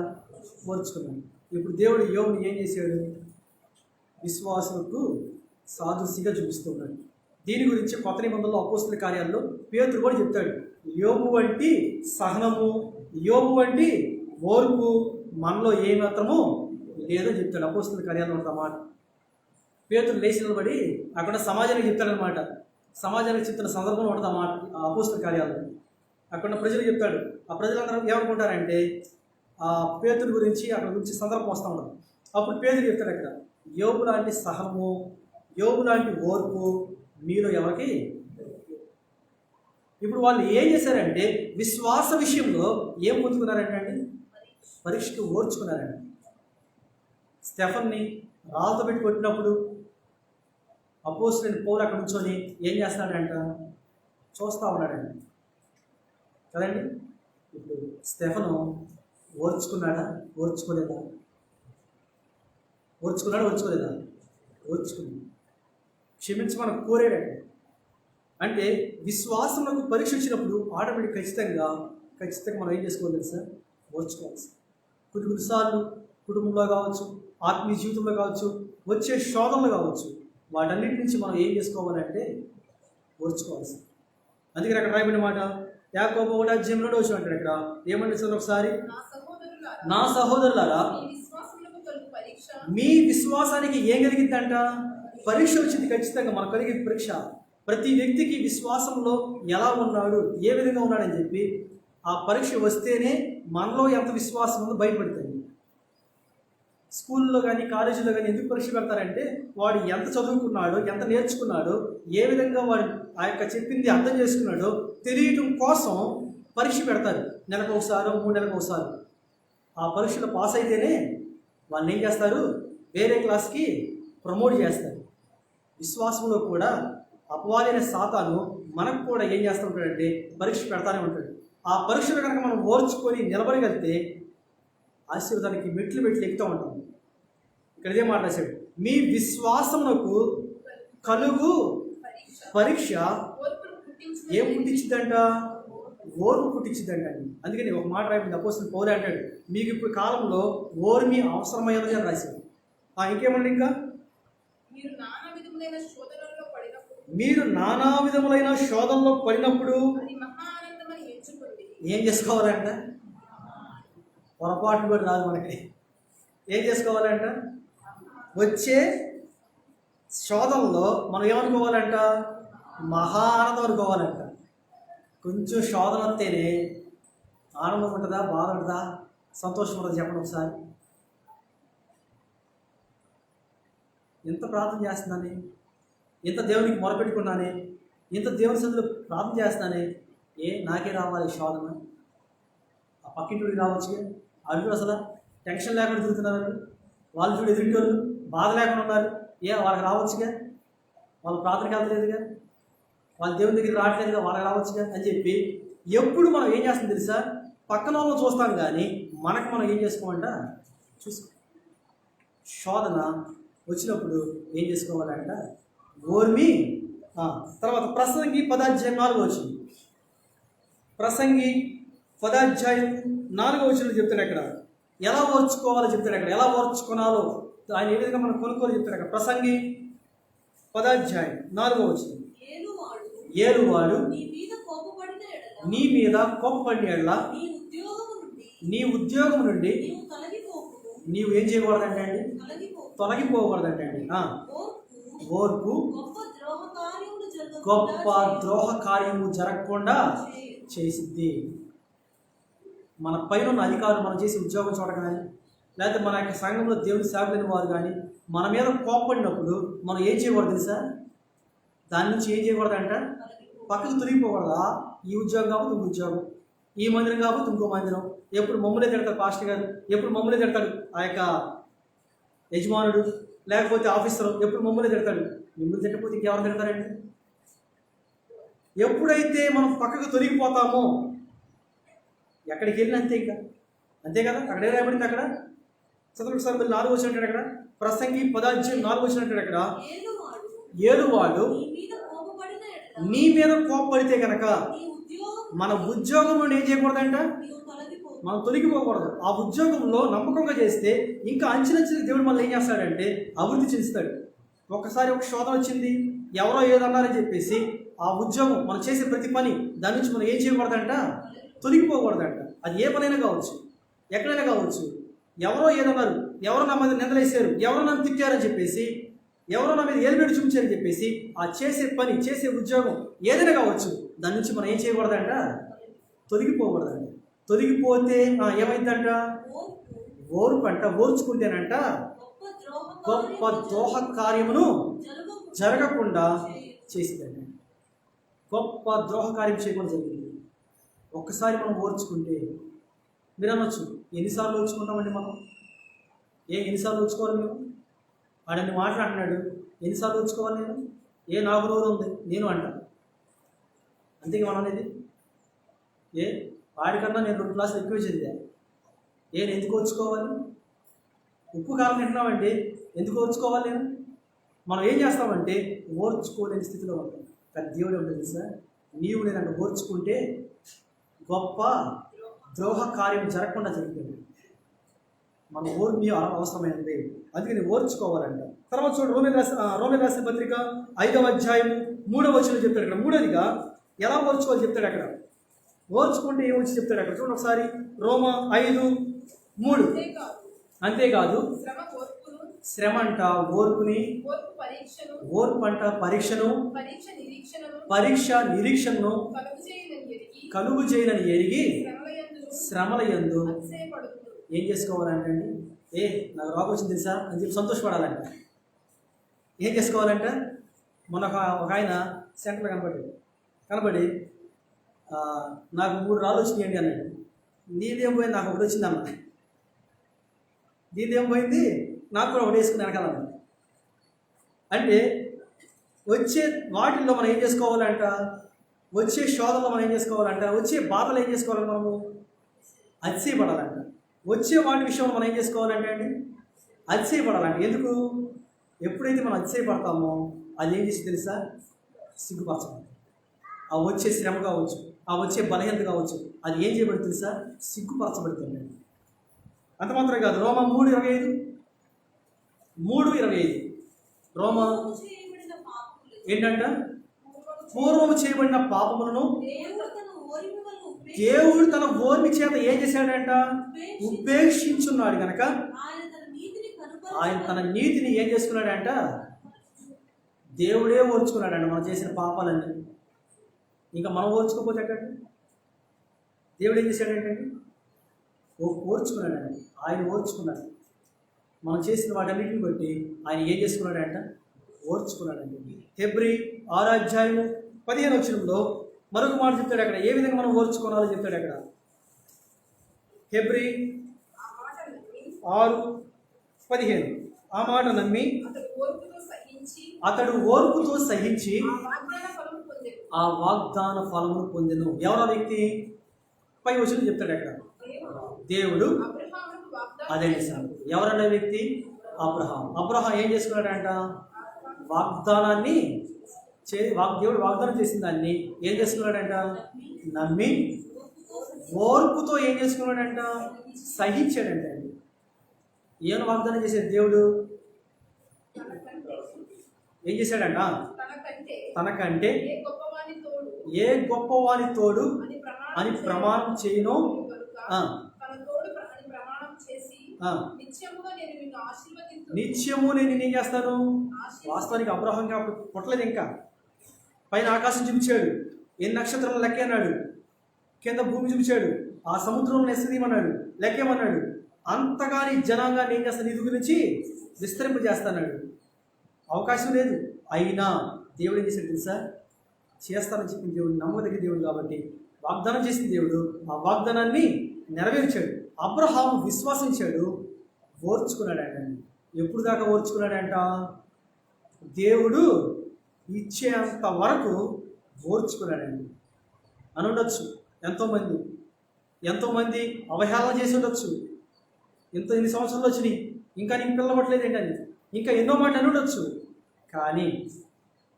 ఓర్చుకున్నాడు. ఇప్పుడు దేవుడు యోబుని ఏం చేశాడు, విశ్వాసులకు సాదృశ్యంగా చూపిస్తున్నాడు. దీని గురించి కొత్త నిబంధనలో అపోస్తల కార్యాల్లో పేతురు కూడా చెప్తాడు. యోబు వంటి సహనము, యోబు వంటి ఓర్పు మనలో ఏమాత్రము లేదని చెప్తాడు. అపోస్తలుల కార్యాల్లో ఉంటుంది ఆ మాట. పేతురు లేచి నిలబడి అక్కడ సమాజానికి చెప్తాడనమాట. సమాజానికి చెప్తున్న సందర్భంలో ఉంటుంది ఆ మాట ఆ అపోస్తలుల కార్యాల్లో. అక్కడ ప్రజలు చెప్తాడు. ఆ ప్రజలందరూ ఏమనుకుంటారంటే ఆ పేతురు గురించి అక్కడ గురించి సందర్భం వస్తూ ఉండదు. అప్పుడు పేతురు చెప్తాడు అక్కడ, యోబు లాంటి సహనము, యోబు లాంటి ఓర్పు మీలో ఎవరికి. ఇప్పుడు వాళ్ళు ఏం చేశారంటే విశ్వాస విషయంలో ఏం పొందుకున్నారంటే అండి, పరీక్షకు ఓర్చుకున్నారండి. స్టెఫన్ని రాళ్ళతో పెట్టి కొట్టినప్పుడు అపోస్తలుడైన పౌలు అక్కడ నుంచొని ఏం చేస్తాడంట, చూస్తూ ఉన్నాడండి కదండి. ఇప్పుడు స్టెఫను ఓర్చుకున్నాడా, ఓర్చుకోలేదా? ఓర్చుకోలేదా? ఓర్చుకున్నాడు. క్షమించమని కోరాడండి. అంటే విశ్వాసంలో పరీక్ష వచ్చినప్పుడు ఆటోమేటిక్ ఖచ్చితంగా మనం ఏం చేసుకోవాలి తెలుసా, ఓర్చుకోవాలి. కొన్నిసార్లు కుటుంబంలో కావచ్చు, ఆత్మీయ జీవితంలో కావచ్చు, వచ్చే శోధనలు కావచ్చు, వాటన్నిటి నుంచి మనం ఏం చేసుకోవాలంటే ఓర్చుకోవాలి. అందుకని అక్కడ రాయబడిన మాట యాకోబు 1:2 అంటాడు. ఇక్కడ ఏమంటే సార్ ఒకసారి, నా సహోదరులారా మీ విశ్వాసానికి ఏం కలిగిందంట, పరీక్ష వచ్చింది. ఖచ్చితంగా మనకు కలిగింది పరీక్ష. ప్రతి వ్యక్తికి విశ్వాసంలో ఎలా ఉన్నాడు, ఏ విధంగా ఉన్నాడని చెప్పి ఆ పరీక్ష వస్తేనే మనలో ఎంత విశ్వాసం ఉందో బయటపడుతుంది. స్కూల్లో కానీ కాలేజీలో కానీ ఎందుకు పరీక్ష పెడతారంటే వాడు ఎంత చదువుకున్నాడో, ఎంత నేర్చుకున్నాడో, ఏ విధంగా వాడు ఆ యొక్క చెప్పింది అర్థం చేసుకున్నాడో తెలియటం కోసం పరీక్ష పెడతారు. నెలకు ఒకసారి, 3 నెలలకు ఒకసారి. ఆ పరీక్షలో పాస్ అయితేనే వాళ్ళని ఏం చేస్తారు, వేరే క్లాస్కి ప్రమోట్ చేస్తారు. విశ్వాసంలో కూడా అపవాదైన సాతాను మనకు కూడా ఏం చేస్తూ ఉంటాడంటే పరీక్ష పెడతానే ఉంటాడు. ఆ పరీక్షలో కనుక మనం ఓర్చుకొని నిలబడగలిగితే ఆశీర్వాదానికి మెట్లు ఎక్కుతూ ఉంటాం. ఇక్కడ ఇదే మాట రాశాడు, మీ విశ్వాసమునకు కలుగు పరీక్ష ఏం పుట్టించిద్దంట, ఓర్పు పుట్టించిద్దంట. అందుకని ఒక మాట రాయింది అపోస్తలుడైన పౌలు అంటాడు, మీకు ఇప్పుడు కాలంలో ఓర్మి అవసరమైనది అని రాశాడు. ఇంకేమండి, ఇంకా మీరు నానా విధములైన శోధనలో పడినప్పుడు ఏం చేసుకోవాలంట, పొరపాటు కూడా రాదు మనకి. ఏం చేసుకోవాలంట, వచ్చే శోధనలో మనం ఏమనుకోవాలంట, మహా ఆనందం అనుకోవాలంట. కొంచెం శోధన వస్తేనే ఆనందం ఉంటుందా, బాధ ఉంటుందా, సంతోషం ఉంటుందా చెప్పండి ఒకసారి. ఎంత ప్రార్థన చేస్తున్నానే, ఎంత దేవునికి మొరపెట్టుకున్నానే, ఎంత దేవుని సన్నిధిలో ప్రార్థన చేస్తున్నానే, నాకే రావాలి శోధన, ఆ పక్కింటికి రావచ్చు. అడుగు అసలు టెన్షన్ లేకుండా తిరుగుతున్నారు, వాళ్ళు చూడు ఎదుటివాళ్ళు బాధ లేకుండా ఉన్నారు, వాళ్ళకి రావచ్చుగా, వాళ్ళ ప్రార్థనకి వెళ్తలేదుగా, వాళ్ళ దేవుని దగ్గరికి రావట్లేదుగా, వాళ్ళకి రావచ్చుగా అని చెప్పి ఎప్పుడు మనం ఏం చేస్తాం తెలుసా, పక్కన వాళ్ళని చూస్తాం కానీ మనకు మనం ఏం చేసుకోమంట చూసుకో. శోధన వచ్చినప్పుడు ఏం చేసుకోవాలంట, ఓర్మి. తర్వాత ప్రసంగి 10:4 ప్రసంగి 10:4 చెప్తాడు అక్కడ, ఎలా ఓర్చుకోవాలో చెప్తాడు అక్కడ, ఎలా ఓర్చుకోనాలో ఆయన ఏ విధంగా మనం కొనుక్కోవాలి చెప్తాడు అక్కడ. ప్రసంగి 10:4 ఏలువాడు నీ మీద కోపపడిన ఎడల నీ ఉద్యోగం నుండి నీవు ఏం చేయకూడదంటే అండి, తొలగిపోకూడదంటే అండి. ఓర్పు గొప్ప ద్రోహ కార్యము జరగకుండా చేసిద్ది. మన పైన ఉన్న అధికారులు మనం చేసే ఉద్యోగం చోట కానీ, లేకపోతే మన యొక్క సంఘంలో దేవుని సేవకులైన వారు కానీ మన మీద కోపపడినప్పుడు మనం ఏం చేయకూడదు తెలుసా, దాని నుంచి ఏం చేయకూడదంట, పక్కకు తొలగిపోకూడదా. ఈ ఉద్యోగం కాబట్టి ఇంకో ఉద్యోగం, ఈ మందిరం కాబట్టి ఇంకో మందిరం. ఎప్పుడు మమ్మల్ని తిడతాడు పాస్టర్ గారు, ఎప్పుడు మమ్మల్ని తిడతాడు ఆ యొక్క యజమానుడు, లేకపోతే ఆఫీసరు ఎప్పుడు మమ్మల్ని తిడతాడు. మిమ్మల్ని తిట్టకపోతే ఇంకెవరు తిడతారండి. ఎప్పుడైతే మనం పక్కకు తొలగిపోతామో ఎక్కడికి వెళ్ళిన అంతే, ఇంకా అంతే కదా. అక్కడ ఏం రాయబడింది అక్కడ, చదువు సార్ మళ్ళీ 4 అంటాడు అక్కడ. ప్రసంగి 10:4 అంటాడు అక్కడ, ఏలువాడు నీ మీద కోపపడితే కనుక మన ఉద్యోగంలో ఏం చేయకూడదంట, మనం తొలగిపోకూడదు. ఆ ఉద్యోగంలో నమ్మకంగా చేస్తే ఇంకా అంచెలంచెలకు దేవుడు మళ్ళీ ఏం చేస్తాడంటే అభివృద్ధి చెందుతాడు. ఒకసారి ఒక శోధన వచ్చింది, ఎవరో ఏదన్నారని చెప్పేసి ఆ ఉద్యోగం మనం చేసే ప్రతి పని దాని నుంచి మనం ఏం చేయకూడదంట, తొలగిపోకూడదంట. అది ఏ పనైనా కావచ్చు, ఎక్కడైనా కావచ్చు. ఎవరో ఏదన్నారు, ఎవరో నా మీద నిందలేశారు, ఎవరో నన్ను తిట్టారని చెప్పేసి, ఎవరో నా మీద ఏలుబెట్టి చూపించారని చెప్పేసి ఆ చేసే పని, చేసే ఉద్యోగం ఏదైనా కావచ్చు, దాని నుంచి మనం ఏం చేయకూడదంట, తొలగిపోకూడదంట. తొలగిపోతే ఏమైందంట, ఓర్పు అంట. ఓర్చుకుంటేనంట గొప్ప ద్రోహ కార్యమును జరగకుండా చేసిందండి. గొప్ప ద్రోహ కార్యం చేయకుండా జరిగింది. ఒక్కసారి మనం ఓర్చుకుంటే, మీరు అనొచ్చు, ఎన్నిసార్లు ఓర్చుకుంటామండి మనం? ఎన్నిసార్లు ఓర్చుకోవాలి మేము? వాడన్ని మాట్లాడినాడు, ఎన్నిసార్లు ఓర్చుకోవాలి నేను? నాకు రోజు ఉంది నేను అంటాను. అంతేగా మనం అనేది. వాడికన్నా నేను 2 క్లాసులు ఎక్కువ చదివా, నేను ఎందుకు ఓర్చుకోవాలి? ఉప్పు కారం తింటున్నామండి, ఎందుకు ఓర్చుకోవాలి నేను? మనం ఏం చేస్తామంటే ఓర్చుకోలేని స్థితిలో ఉంటాం. కానీ దేవుడు ఉంటుంది సార్, నీవు నేనంటే ఓర్చుకుంటే గొప్ప ద్రోహ కార్యం జరగకుండా జరుగుతుంది. మన ఓర్మి అవసరమైనది, అందుకని ఓర్చుకోవాలంట. తర్వాత చూడండి, రోమేలు రాసిన పత్రిక 5వ అధ్యాయం 3వ వచనం చెప్తాడు అక్కడ. మూడోదిగా ఎలా ఓర్చుకోవాలి చెప్తాడు అక్కడ. ఓర్చుకుంటే ఏమొచ్చి చెప్తాడు అక్కడ చూడండి ఒకసారి. రోమా 5:3. అంతేకాదు శ్రమ అంట ఓర్పుని, ఓర్పు అంట పరీక్షను, పరీక్ష నిరీక్షను కలుగు చేయనని ఎరిగి శ్రమల యందు ఏం చేసుకోవాలంటే అండి, నాకు రోగం వచ్చింది తెలుసా అని చెప్పి సంతోషపడాలంట. ఏం చేసుకోవాలంట, మొన్న ఒక ఆయన సెంటర్లో కనబడి నాకు 3 రాళ్ళు వచ్చినాయండి అన్నాడు. నీదేం పోయింది, నాకు ఒకటి వచ్చింది అన్న. నీదేం పోయింది, నాకు కూడా ఒకటి వేసుకుని వెనకాలన్న. అంటే వచ్చే వాటిల్లో మనం ఏం చేసుకోవాలంట, వచ్చే శోధనలో మనం ఏం చేసుకోవాలంట, వచ్చే బాధలు ఏం చేసుకోవాలంటే మనము అతిశయపడాలంట. వచ్చే వాటి విషయంలో మనం ఏం చేసుకోవాలంటే అండి, అతిశయపడాలంట. ఎందుకు? ఎప్పుడైతే మనం అతిశయపడతామో అది ఏం చేసి తెలుసా, సిగ్గుపరచడం. ఆ వచ్చే శ్రమ కావచ్చు, ఆ వచ్చే బలహీనత కావచ్చు, అది ఏం చేయబడి తెలుసా, సిగ్గుపరచబడుతుంది. అంత మాత్రమే కాదు, రోమా 3:25. రోమా ఏంటంట, పూర్వము చేయబడిన పాపములను దేవుడు తన ఓర్మి చేత ఏం చేశాడంట, ఉపేక్షించున్నాడు కనుక ఆయన తన నీతిని ఏం చేసుకున్నాడంట, దేవుడే ఓర్చుకున్నాడంట మనం చేసిన పాపాలన్నీ. ఇంకా మనం ఓర్చుకోకపోతే ఎక్కడండి, దేవుడు ఏం చేశాడంటే ఓర్చుకున్నాడండి. ఆయన ఓర్చుకున్నాడు. మనం చేసిన వాటన్నిటిని బట్టి ఆయన ఏం చేసుకున్నాడంట, ఓర్చుకున్నాడండి. హెబ్రీ 6వ అధ్యాయం 15వ వచనంలో మరొక మాట చెప్తాడు అక్కడ. ఏ విధంగా మనం ఓర్చుకోవాలో చెప్తాడు అక్కడ. హెబ్రీ 6:15. ఆ మాట నమ్మి అతడు ఓర్పుతో సహించి ఆ వాగ్దాన ఫలమును పొందెను. ఎవరా వ్యక్తి? పై వచనం చెప్తాడు అక్కడ. దేవుడు. అదే ఎవరన్న వ్యక్తి? అబ్రహాం ఏం చేసుకున్నాడంట, వాగ్దానాన్ని దేవుడు వాగ్దానం చేసిన దాన్ని ఏం చేసుకున్నాడంట, నమ్మి ఓర్పుతో ఏం చేసుకున్నాడంట, సహించాడంట. ఏమైనా వాగ్దానం చేశాడు దేవుడు? ఏం చేశాడంట, తనకంటే ఏ గొప్పవాని తోడు అని ప్రమాణం చేయను. నిత్యము నేను ఏం చేస్తాను. వాస్తవానికి అబ్రహాం పుట్టలేదు, ఇంకా పైన ఆకాశం చూపించాడు, ఎన్ని నక్షత్రాలు లెక్కేమన్నాడు, కింద భూమి చూపించాడు, ఆ సముద్రంలో ఎస్తదీమన్నాడు, లెక్కేమన్నాడు. అంతగాని జనాంగాన్ని ఏం చేస్తాను, నిధి గురించి విస్తరింపజేస్తాడు. అవకాశం లేదు. అయినా దేవుడు ఏం చేశాడు తెలుసా, చేస్తానని చెప్పిన దేవుడు, నమ్మదగిన దేవుడు కాబట్టి వాగ్దానం చేసిన దేవుడు ఆ వాగ్దానాన్ని నెరవేర్చాడు. అబ్రహాము విశ్వాసించాడు, ఓర్చుకున్నాడంట. ఎప్పుడు దాకా ఓర్చుకున్నాడంట, దేవుడు ఇచ్చేంత వరకు ఓర్చుకున్నాడండి. అని ఉండొచ్చు. ఎంతోమంది అవహేళన చేసి ఉండొచ్చు. ఎన్ని సంవత్సరాలు వచ్చినాయి, ఇంకా నీకు పిల్లవట్లేదు ఏంటని, ఇంకా ఎన్నో మాట అని ఉండొచ్చు. కానీ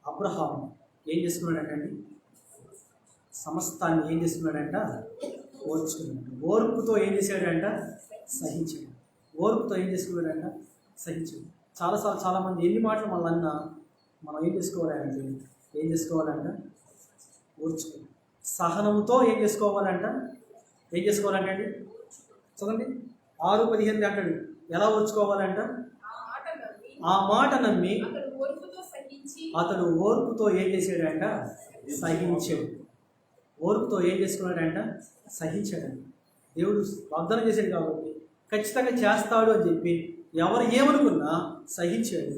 అబ్రహాం ఏం చేసుకున్నాడంటండి, సమస్తాన్ని ఏం చేసుకున్నాడంట, ఓర్చుకున్నాడు. ఓర్పుతో ఏం చేశాడంట, సహించాడు. ఓర్పుతో ఏం చేసుకున్నాడంట, సహించాడు. చాలాసార్లు చాలామంది ఎన్ని మాటలు మళ్ళన్నా మనం ఏం చేసుకోవాలంటే, ఓర్చుకోవాలి. సహనంతో ఏం చేసుకోవాలంట? ఏం చేసుకోవాలంటే అండి చదవండి 6:15 అంటాడు. ఎలా ఓర్చుకోవాలంట? ఆ మాట నమ్మి అతడు ఓర్పుతో ఏం చేశాడంట? సహించాడు. ఓర్పుతో ఏం చేసుకున్నాడంట? సహించాడంట. దేవుడు వాగ్దానం చేశాడు కాబట్టి ఖచ్చితంగా చేస్తాడు అని చెప్పి ఎవరు ఏమనుకున్నా సహించాడు.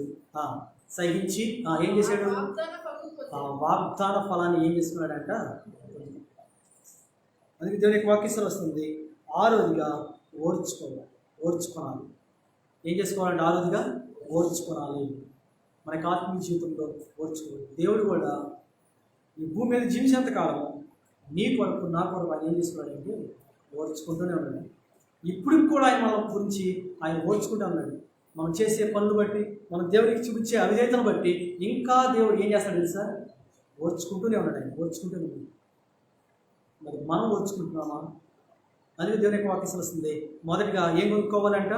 సహించి ఏం చేశాడు? ఆ వాగ్దాన ఫలాన్ని ఏం చేసుకున్నాడంట? అందుకే దేవుని యొక్క వాక్యం వస్తుంది. ఆరోదిగా ఓర్చుకోవాలి. ఏం చేసుకోవాలంటే ఆరోదిగా ఓర్చుకోవాలి. మనకి ఆత్మీయ జీవితంలో ఓర్చుకోవాలి. దేవుడు కూడా ఈ భూమి మీద జీవించేంత కాలం నీ కొరకు నా కొరకు ఆయన ఏం చేసుకున్నాడంటే ఓర్చుకుంటూనే ఉన్నాడు. ఇప్పుడు కూడా ఆయన మన గురించి ఆయన ఓర్చుకుంటూ ఉన్నాడు. మనం చేసే పనులు బట్టి, మనం దేవుడికి చూపించే అవిధేయతను బట్టి ఇంకా దేవుడు ఏం చేస్తాడు తెలుసా? ఓర్చుకుంటూనే ఉన్నాడు. ఆయన ఓర్చుకుంటూనే ఉన్నాడు. మరి మనం ఓర్చుకుంటున్నామా? అందుకే దేవుని యొక్క వాక్యం వస్తుంది. మొదటిగా ఏం కొనుక్కోవాలంట?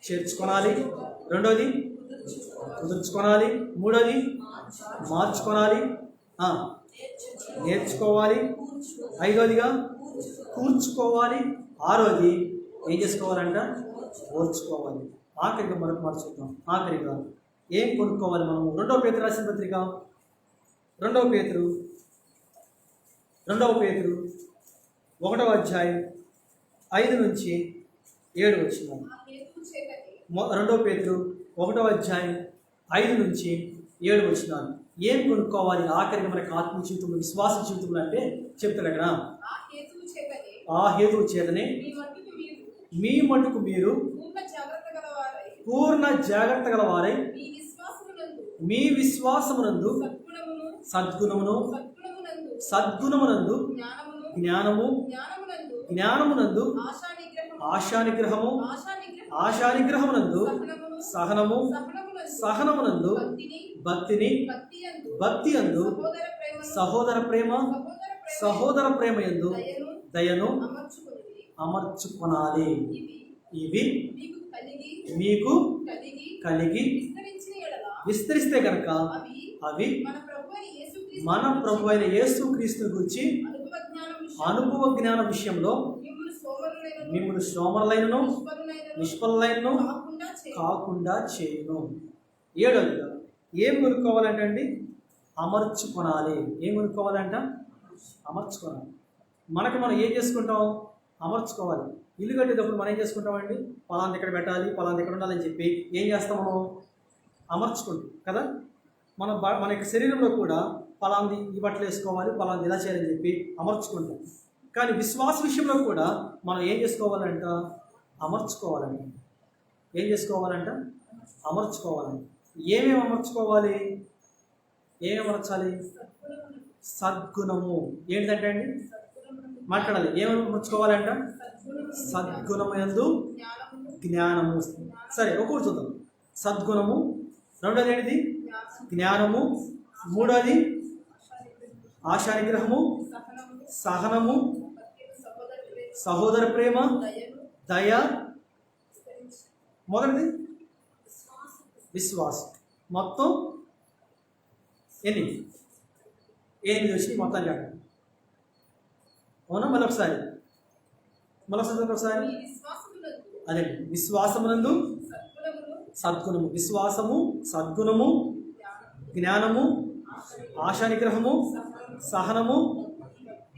చేర్చుకోవాలి. రెండోది కుదుర్చుకోవాలి. మూడోది మార్చుకోవాలి. నేర్చుకోవాలి. ఐదోదిగా కూర్చుకోవాలి. ఆరోది ఏం చేసుకోవాలంట? ఓర్చుకోవాలి. ఆఖరిగా మరొక మాట చూద్దాం. ఆఖరిగా ఏం కొనుక్కోవాలి మనము? 2వ పేతురు రాసిన పత్రిక 2వ పేతురు 1వ అధ్యాయం 5 నుంచి 7 వచ్చినాము. 2వ పేతురు 1వ అధ్యాయం 5 నుంచి 7 వచ్చినాము. ఏం కొనుక్కోవాలి ఆఖరిగా మనకి ఆత్మ జీవితంలో, విశ్వాస జీవితంలో అంటే చెప్తాడు అక్కడ. ఆ హేతువు చేతనే మీ మట్టుకు మీరు పూర్ణ జాగ్రత్త గల వారై మీ విశ్వాసమునందు సద్గుణమునందు జ్ఞానమునందు ఆశానిగ్రహమునందు సహనమునందు భక్తిని భక్తియందు సహోదర ప్రేమయందు దయను అమర్చుకొనాలి. ఇవి మీకు కలిగి విస్తరిస్తే కనుక అవి మన ప్రభు అయిన యేసుక్రీస్తు గురించి అనుభవ జ్ఞాన విషయంలో మిమ్మల్ని సోమరులైనను నిష్ఫలైనను కాకుండా చేయును. 7వదిగా ఏం కొనుక్కోవాలంటే అండి? అమర్చుకొనాలి. ఏం కొనుక్కోవాలంట? అమర్చుకోవాలి. మనకు మనం ఏం చేసుకుంటాం? అమర్చుకోవాలి. ఇల్లు కట్టేటప్పుడు మనం ఏం చేసుకుంటామండి? పలాంది ఇక్కడ పెట్టాలి, పలాంది ఇక్కడ ఉండాలని చెప్పి ఏం చేస్తాం? మనం అమర్చుకుంటాం కదా. మన యొక్క శరీరంలో కూడా పలాంది ఈ బట్టలు వేసుకోవాలి, పలాంది ఇలా చేయాలని చెప్పి అమర్చుకుంటాం. కానీ విశ్వాస విషయంలో కూడా మనం ఏం చేసుకోవాలంట? అమర్చుకోవాలంట. ఏం చేసుకోవాలంట? అమర్చుకోవాలంట. ఏమేమి అమర్చుకోవాలి? ఏమేమి అమర్చాలి? సద్గుణము. ఏంటంటే అండి మాట్లాడాలి. ఏమేమి అమర్చుకోవాలంట? సద్గుణమునందు జ్ఞానము. సరే ఒక్కొక్కటి చూద్దాం. సద్గుణము, రెండోది ఏంటిది? జ్ఞానము, మూడోది ఆశానిగ్రహము, సహనము, సహోదర ప్రేమ, దయ, మొదటిది విశ్వాసం. మొత్తం 8 వచ్చి మొత్తానికి కాదు. అవునా? మరొకసారి అదే విశ్వాసమునందు సద్గుణము. విశ్వాసము, సద్గుణము, జ్ఞానము, ఆశానిగ్రహము, సహనము,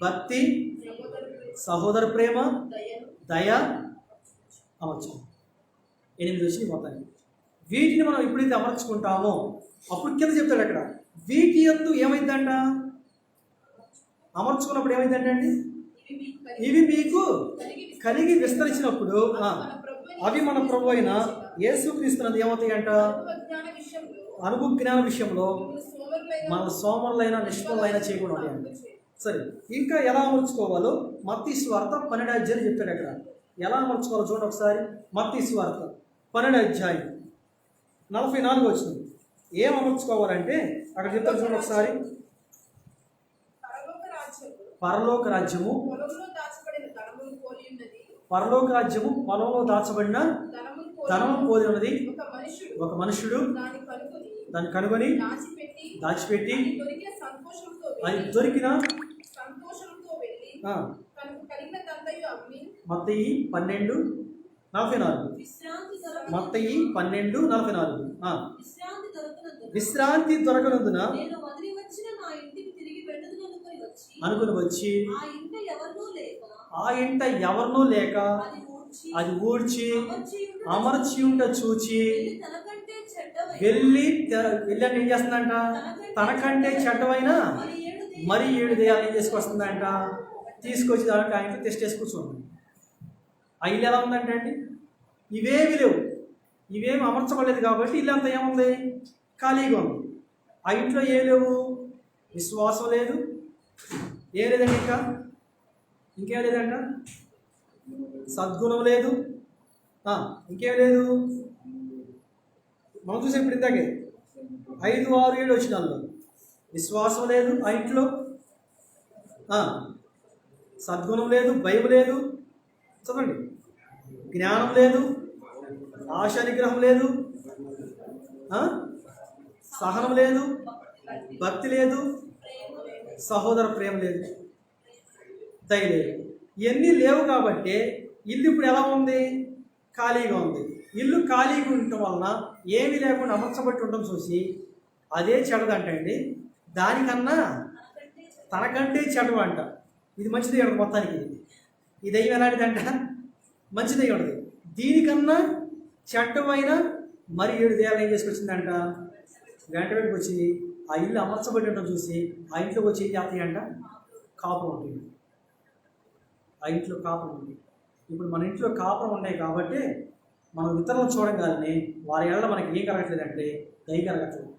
భక్తి, సహోదర ప్రేమ, దయ, అమర్చం. 8 వచ్చి మొత్తానికి. వీటిని మనం ఎప్పుడైతే అమర్చుకుంటామో అప్పుడు కింద చెప్తాడు అక్కడ వీటి యందు ఏమైందంట? అమర్చుకున్నప్పుడు ఏమైందంటే అండి? ఇవి మీకు కలిగి విస్తరించినప్పుడు అవి మన ప్రభు అయిన యేసుక్రీస్తునందు ఏమవుతాయంట? అనుభవ జ్ఞాన విషయంలో మన సోమరులైన నిష్ఫలైన చేయకుండా ఉంటాయంట. సరే, ఇంకా ఎలా అమర్చుకోవాలో మత్తయి సువార్త 12వ అధ్యాయం చెప్తాడు అక్కడ. ఎలా అమర్చుకోవాలో చూడండి ఒకసారి. మత్తయి సువార్త 12వ అధ్యాయం 44 వచ్చింది. ఏం అమర్చుకోవాలంటే అక్కడ చెప్తారు చూడండి ఒకసారి. పరలోక రాజ్యము పొలంలో దాచబడిన ధనము పోలి ఉన్నది. ఒక మనుషుడు దాన్ని కనుగొని దాచిపెట్టి అది దొరికిన ఆ, కలిగిన తండ్రియు అమ్మి మత్తయి 12:44. విశ్రాంతి మత్తయి 12:44. విశ్రాంతి విశ్రాంతి దొరకనందున దొరకనందున నేను వదిలి వచ్చిన నా ఇంటికి తిరిగి వెళ్ళదుననుకొని వచ్చి అనుకుని వచ్చి ఆ ఇంట ఎవరినూ లేక ఆ ఇంట ఎవరినూ లేక అది ఊడ్చి అది ఊడ్చి అమర్చి అమర్చి ఉంట చూచి వెళ్ళి తనకంటే చెడ్డవైన వెళ్ళని ఏం చేస్తుందంట, తనకంటే చెడ్డవైన మరి 7 దెయ్యాలు ఏం చేసుకొస్తుందంట, తీసుకొచ్చి దానికి ఆ ఇంట్లో టెస్ట్ చేసి కూర్చోండి. ఆ ఇల్లు ఎలా ఉందంటే అండి, ఇవేమి లేవు, ఇవేమి అమర్చబడలేదు కాబట్టి ఇల్లు అంతా ఏముంది, ఖాళీగా ఉంది. ఆ ఇంట్లో ఏం లేవు, విశ్వాసం లేదు, ఏం లేదండి, ఇంకేం లేదంట, సద్గుణం లేదు, ఇంకేం లేదు. మనం చూసే ఇప్పుడు ఇందాకే 5, 6, 7 వచనాల్లో విశ్వాసం లేదు ఆ ఇంట్లో, సద్గుణం లేదు, భయం లేదు, చదవండి, జ్ఞానం లేదు, ఆశా నిగ్రహం లేదు, సహనం లేదు, భక్తి లేదు, సహోదర ప్రేమ లేదు, దయ లేదు. ఇవన్నీ లేవు కాబట్టి ఇల్లు ఇప్పుడు ఎలా ఉంది, ఖాళీగా ఉంది. ఇల్లు ఖాళీగా ఉండటం వలన ఏమీ లేకుండా అమర్చబట్టి ఉండడం చూసి అదే చెడదంటండి, దానికన్నా తనకంటే చెడు అంట. ఇది మంచిది ఉండదు, మొత్తానికి ఈ దయ్యం ఎలాంటిదంట, మంచిది ఉండదు. దీనికన్నా చెడ్డమైన మరి 7 దెయ్యాలు ఏం చేసుకొచ్చిందంట, గంట పెట్టుకు వచ్చి ఆ ఇల్లు అమర్చబడి ఉండడం చూసి ఆ ఇంట్లోకి వచ్చి ఏం చేస్తాయంట, కాపురం ఉంటుంది. ఆ ఇంట్లో కాపురం ఉంది. ఇప్పుడు మన ఇంట్లో కాపురం ఉన్నాయి కాబట్టి మనం ఇతరులను చూడగానే వారి ఏళ్ళ మనకి ఏం కలగట్లేదంటే దయ కలగట్లేదు.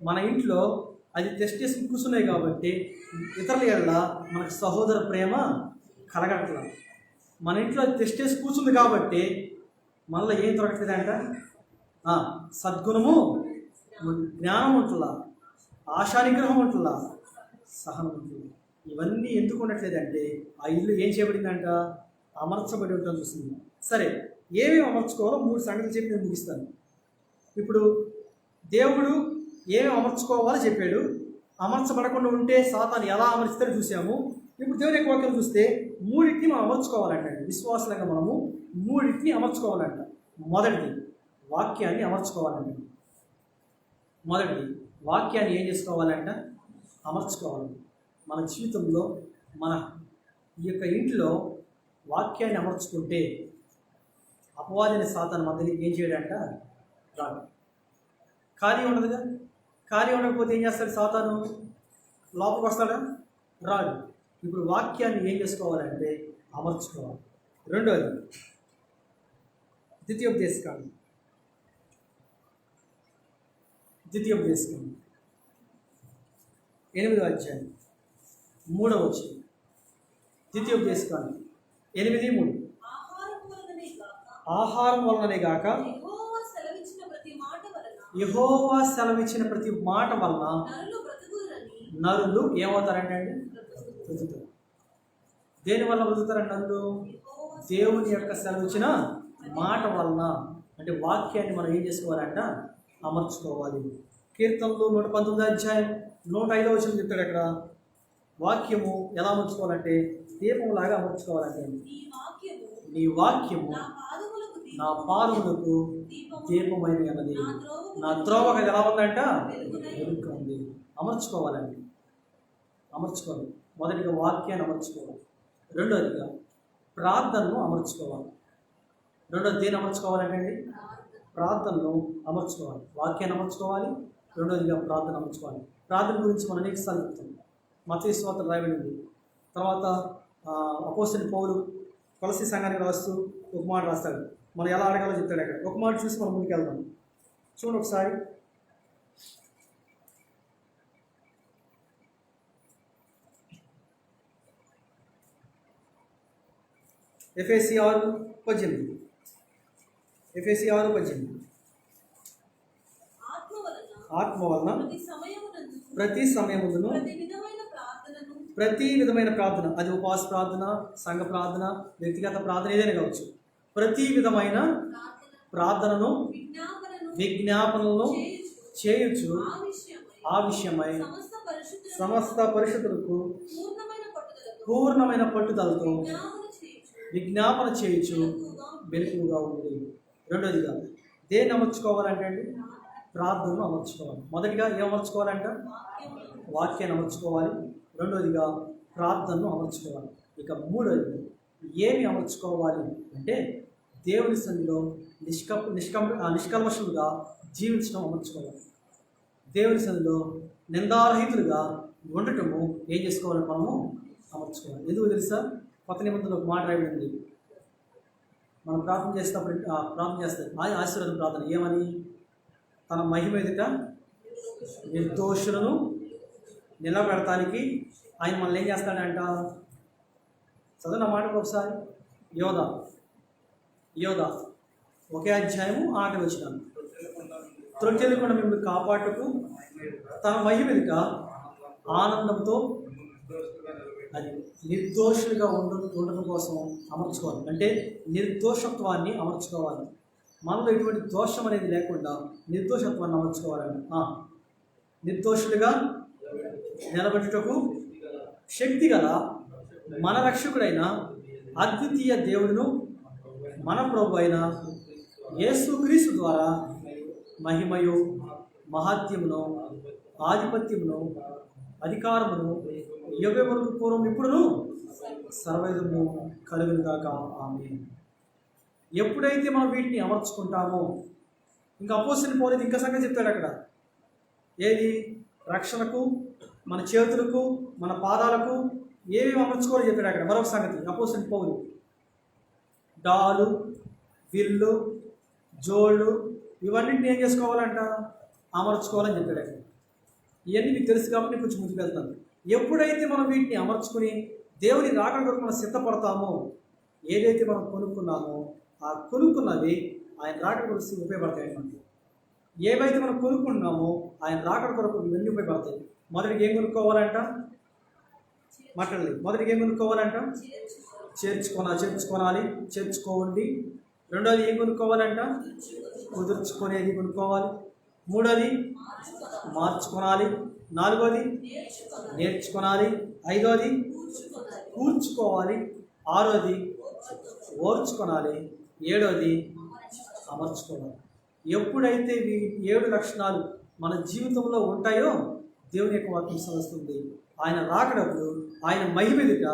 మన ఇంట్లో అది టెస్ట్ చేసి కూర్చున్నాయి కాబట్టి ఇతరుల ఏళ్ళ మనకు సహోదర ప్రేమ కలగట్లేదు. మన ఇంట్లో అది టెస్ట్ చేసి కూర్చుంది కాబట్టి మనలో ఏం దొరకట్లేదంట, సద్గుణము, జ్ఞానం ఉంటుందా, ఆశానిగ్రహం ఉంటుందా, సహనం ఉంటుంది. ఇవన్నీ ఎందుకు ఉండట్లేదంటే ఆ ఇల్లు ఏం చేయబడిందంట, అమర్చబడి ఉంటుంది చూస్తుంది. సరే, ఏమేమి అమర్చుకోవాలో 3 సంగతులు చెప్పి నేను ముగిస్తాను. ఇప్పుడు దేవుడు ఏమేమి అమర్చుకోవాలో చెప్పాడు, అమర్చబడకుండా ఉంటే సాతాను ఎలా అమర్చుతారో చూసాము. ఇప్పుడు దేవుని యొక్క వాక్యం చూస్తే 3టిని మనం అమర్చుకోవాలంట. విశ్వాసంగా మనము 3టిని అమర్చుకోవాలంట. మొదటిది వాక్యాన్ని అమర్చుకోవాలంట. మొదటిది వాక్యాన్ని ఏం చేసుకోవాలంట, అమర్చుకోవాలి. మన జీవితంలో మన ఈ యొక్క ఇంట్లో వాక్యాన్ని అమర్చుకుంటే అపవాదిని సాతాను మన దగ్గరికి ఏం చేయడంట, రాడు. ఖాళీ ఉండదుగా, ఖాళీ ఉండకపోతే ఏం చేస్తాడు సాతాను, లోపలికి వస్తాడా, రాడు. ఇప్పుడు వాక్యాన్ని ఏం చేసుకోవాలంటే అమర్చుకోవాలి. రెండవది ద్వితీయోపదేశకాండం 8వ అధ్యాయం 3వ వచనం. ద్వితీయోపదేశకాండం 8:3. ఆహారం వలననే గాక యెహోవా సెలవిచ్చిన ప్రతి మాట వలన నరులు ఏమవుతారంటే అండి, బ్రతుకుతారు. దేనివల్ల బ్రతుకుతారండి నరులు? దేవుని యొక్క సెలవిచ్చిన మాట వలన. అంటే వాక్యాన్ని మనం ఏం చేసుకోవాలంట, అమర్చుకోవాలి. కీర్తనలు 119వ అధ్యాయం 105వ వచనం చెప్తాడు. అక్కడ వాక్యము ఎలా అమర్చుకోవాలంటే దీపంలాగా అమర్చుకోవాలంటే, నీ వాక్యము నా పాదములకు దీపమైన అన్నది, నా త్రోవక ఎలా ఉందంట, వెలుగుగా ఉంది. అమర్చుకోవాలండి, అమర్చుకోవాలి. మొదటిగా వాక్యాన్ని అమర్చుకోవాలి. రెండోదిగా ప్రార్థనను అమర్చుకోవాలి. రెండోది దేని అమర్చుకోవాలంటే అండి, ప్రార్థనను అమర్చుకోవాలి. వాక్యాన్ని అమర్చుకోవాలి. రెండోదిగా ప్రార్థన అమర్చుకోవాలి. ప్రార్థన గురించి మనం అనేక సార్లు చెప్తాం. మత్తయి సువార్తలో రాయబడింది. తర్వాత అపోస్తలుడైన పౌలు కొలస్సీ సంఘానికి రాస్తూ ఒక మాట రాస్తాడు. మనం ఎలా అడగాలో చెప్తాడు. అక్కడ ఒక మాట చూసి మనం ముందుకు వెళ్దాం. చూడండి ఒకసారి. ఎఫెసీ 6:18. ఎఫెసీ 6:18. ఆత్మ వలన ప్రతి సమయమును ప్రతి విధమైన ప్రార్థన, అది ఉపవాస ప్రార్థన, సంఘ ప్రార్థన, వ్యక్తిగత ప్రార్థన, ఏదైనా కావచ్చు, ప్రతి విధమైన ప్రార్థనను విజ్ఞాపనలను చేయొచ్చు. ఆ విషయమై సమస్త పరిశుద్ధులకు పూర్ణమైన పట్టుదలతో జ్ఞాపన చేయుచు విజ్ఞాపన చేయుచు మెలకువగా ఉంది. రెండోదిగా దేన్ని అమర్చుకోవాలంటే అండి, ప్రార్థనను అమర్చుకోవాలి. మొదటిగా ఏం అమర్చుకోవాలంట, వాక్యాన్ని అమర్చుకోవాలి. రెండోదిగా ప్రార్థనను అమర్చుకోవాలి. ఇక మూడోది ఏమి అమర్చుకోవాలి అంటే దేవుని సన్నిధిలో నిష్కల్మషులుగా జీవించడం అమర్చుకోవాలి. దేవుని సన్నిధిలో నిందారహితులుగా ఉండటము ఏం చేసుకోవాలి, మనము అమర్చుకోవాలి. ఎందుకు తెలుసా, కొత్త నిబంధనలో ఒక మాట రాయబడింది. మనం ప్రార్థన చేసేటప్పుడు ప్రార్థన చేస్తారు ఆశీర్వాద ప్రార్థన ఏమని, తన మహిమ ఎదుట నిర్దోషులను నిలబెడటానికి ఆయన మనల్ని ఏం చేస్తాడంట. చదువు నా మాటకు ఒకసారి. యోధ ఒకే అధ్యాయము 8వ వచనం. త్రొట్టెలకుండా మిమ్మల్ని కాపాడుటకు తన మహిమ ఎదుట ఆనందంతో అది నిర్దోషులుగా ఉండడం కోసం అమర్చుకోవాలి. అంటే నిర్దోషత్వాన్ని అమర్చుకోవాలి. మనలో ఎటువంటి దోషం అనేది లేకుండా నిర్దోషత్వాన్ని అమర్చుకోవాలండి. నిర్దోషులుగా నిలబెట్టుటకు శక్తి గల మన రక్షకుడైన అద్వితీయ దేవుడును మన ప్రభు అయిన యేసుక్రీస్తు ద్వారా మహిమయు మహాత్యమును ఆధిపత్యమును అధికారమును యుగములకు పూర్వం ఇప్పుడును సర్వైదము కలుగునుగాక. ఆమేన్. ఎప్పుడైతే మనం వీటిని అమర్చుకుంటామో, ఇంకా అపోస్తలుడు పౌలు ఇంకా సంగతి చెప్తాడు అక్కడ. ఏది, రక్షణకు, మన చేతులకు, మన పాదాలకు ఏమేమి అమర్చుకోవాలో చెప్పాడు అక్కడ. మరొక సంగతి అపోస్తలుడు పౌలు డాలు, విల్లు, జోళ్ళు ఇవన్నింటిని ఏం చేసుకోవాలంట, అమర్చుకోవాలని చెప్పాడు అక్కడ. ఇవన్నీ మీకు తెలుసు కాబట్టి నేను కొంచెం ముందుకు వెళ్తాను. ఎప్పుడైతే మనం వీటిని అమర్చుకుని దేవుని రాకడ కొరకు మనం సిద్ధపడతామో, ఏదైతే మనం కొనుక్కున్నామో ఆ కొనుక్కున్నవి ఆయన రాకడ కొరకు ఉపయోగపడతాయి అన్నమాట. ఏవైతే మనం కొనుక్కున్నామో ఆయన రాకడ కొరకు ఇవన్నీ ఉపయోగపడతాయి. మొదటికి ఏం కొనుక్కోవాలంట, మొదటికి ఏం కొనుక్కోవాలంట, చేర్చుకోండి. రెండోది ఏం కొనుక్కోవాలంట, కుదుర్చుకునేది కొనుక్కోవాలి. మూడోది మార్చుకోవాలి. నాలుగోది నేర్చుకోవాలి. ఐదోది కూర్చుకోవాలి. ఆరోది ఓర్చుకోవాలి. ఏడోది అమర్చుకోవాలి. ఎప్పుడైతే ఈ 7 లక్షణాలు మన జీవితంలో ఉంటాయో దేవుని యొక్క వాక్యం వస్తుంది. ఆయన రాకడప్పుడు ఆయన మహిమ ఎదుట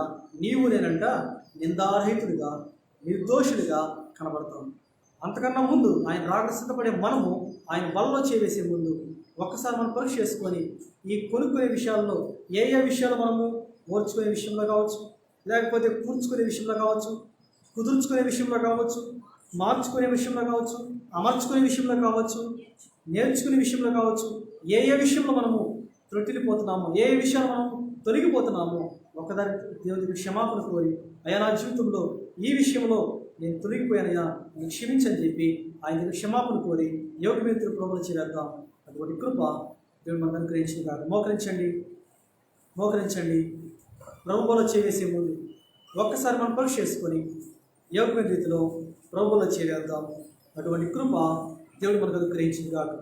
నీవు నేనంట నిందారహితుడిగా నిర్దోషుడిగా కనబడతాం. అంతకన్నా ముందు ఆయన రాకడ సిద్ధపడే మనము ఆయన బలలో చేవేసే ముందు ఒక్కసారి మనం పరీక్ష చేసుకొని ఈ కొనుక్కునే విషయాల్లో ఏ విషయాలు మనము ఓర్చుకునే విషయంలో కావచ్చు, లేకపోతే కూర్చుకునే విషయంలో కావచ్చు, కుదుర్చుకునే విషయంలో కావచ్చు, మార్చుకునే విషయంలో కావచ్చు, అమర్చుకునే విషయంలో కావచ్చు, నేర్చుకునే విషయంలో కావచ్చు, ఏ విషయంలో మనము త్రొట్టిల్లిపోతున్నామో, ఏ విషయాలు మనం తొలగిపోతున్నామో ఒకదాని దేవుడికి క్షమాపణ కోరి, అయ్యా నా జీవితంలో ఈ విషయంలో నేను తొలగిపోయానయ్యా నేను క్షమించని చెప్పి ఆయన క్షమాపణ కోరి యోగమైన ప్రభువులు చేద్దాం. అటువంటి కృప దేవుడు మనం అనుగ్రహించింది కాదు. మోకరించండి. ప్రభువులో చేసే ముందు ఒక్కసారి మనం పరీక్ష చేసుకొని యోగమైన రీతిలో ప్రభువులో చేరేద్దాం. అటువంటి కృప దేవుడు మనకు అనుగ్రహించింది కాదు.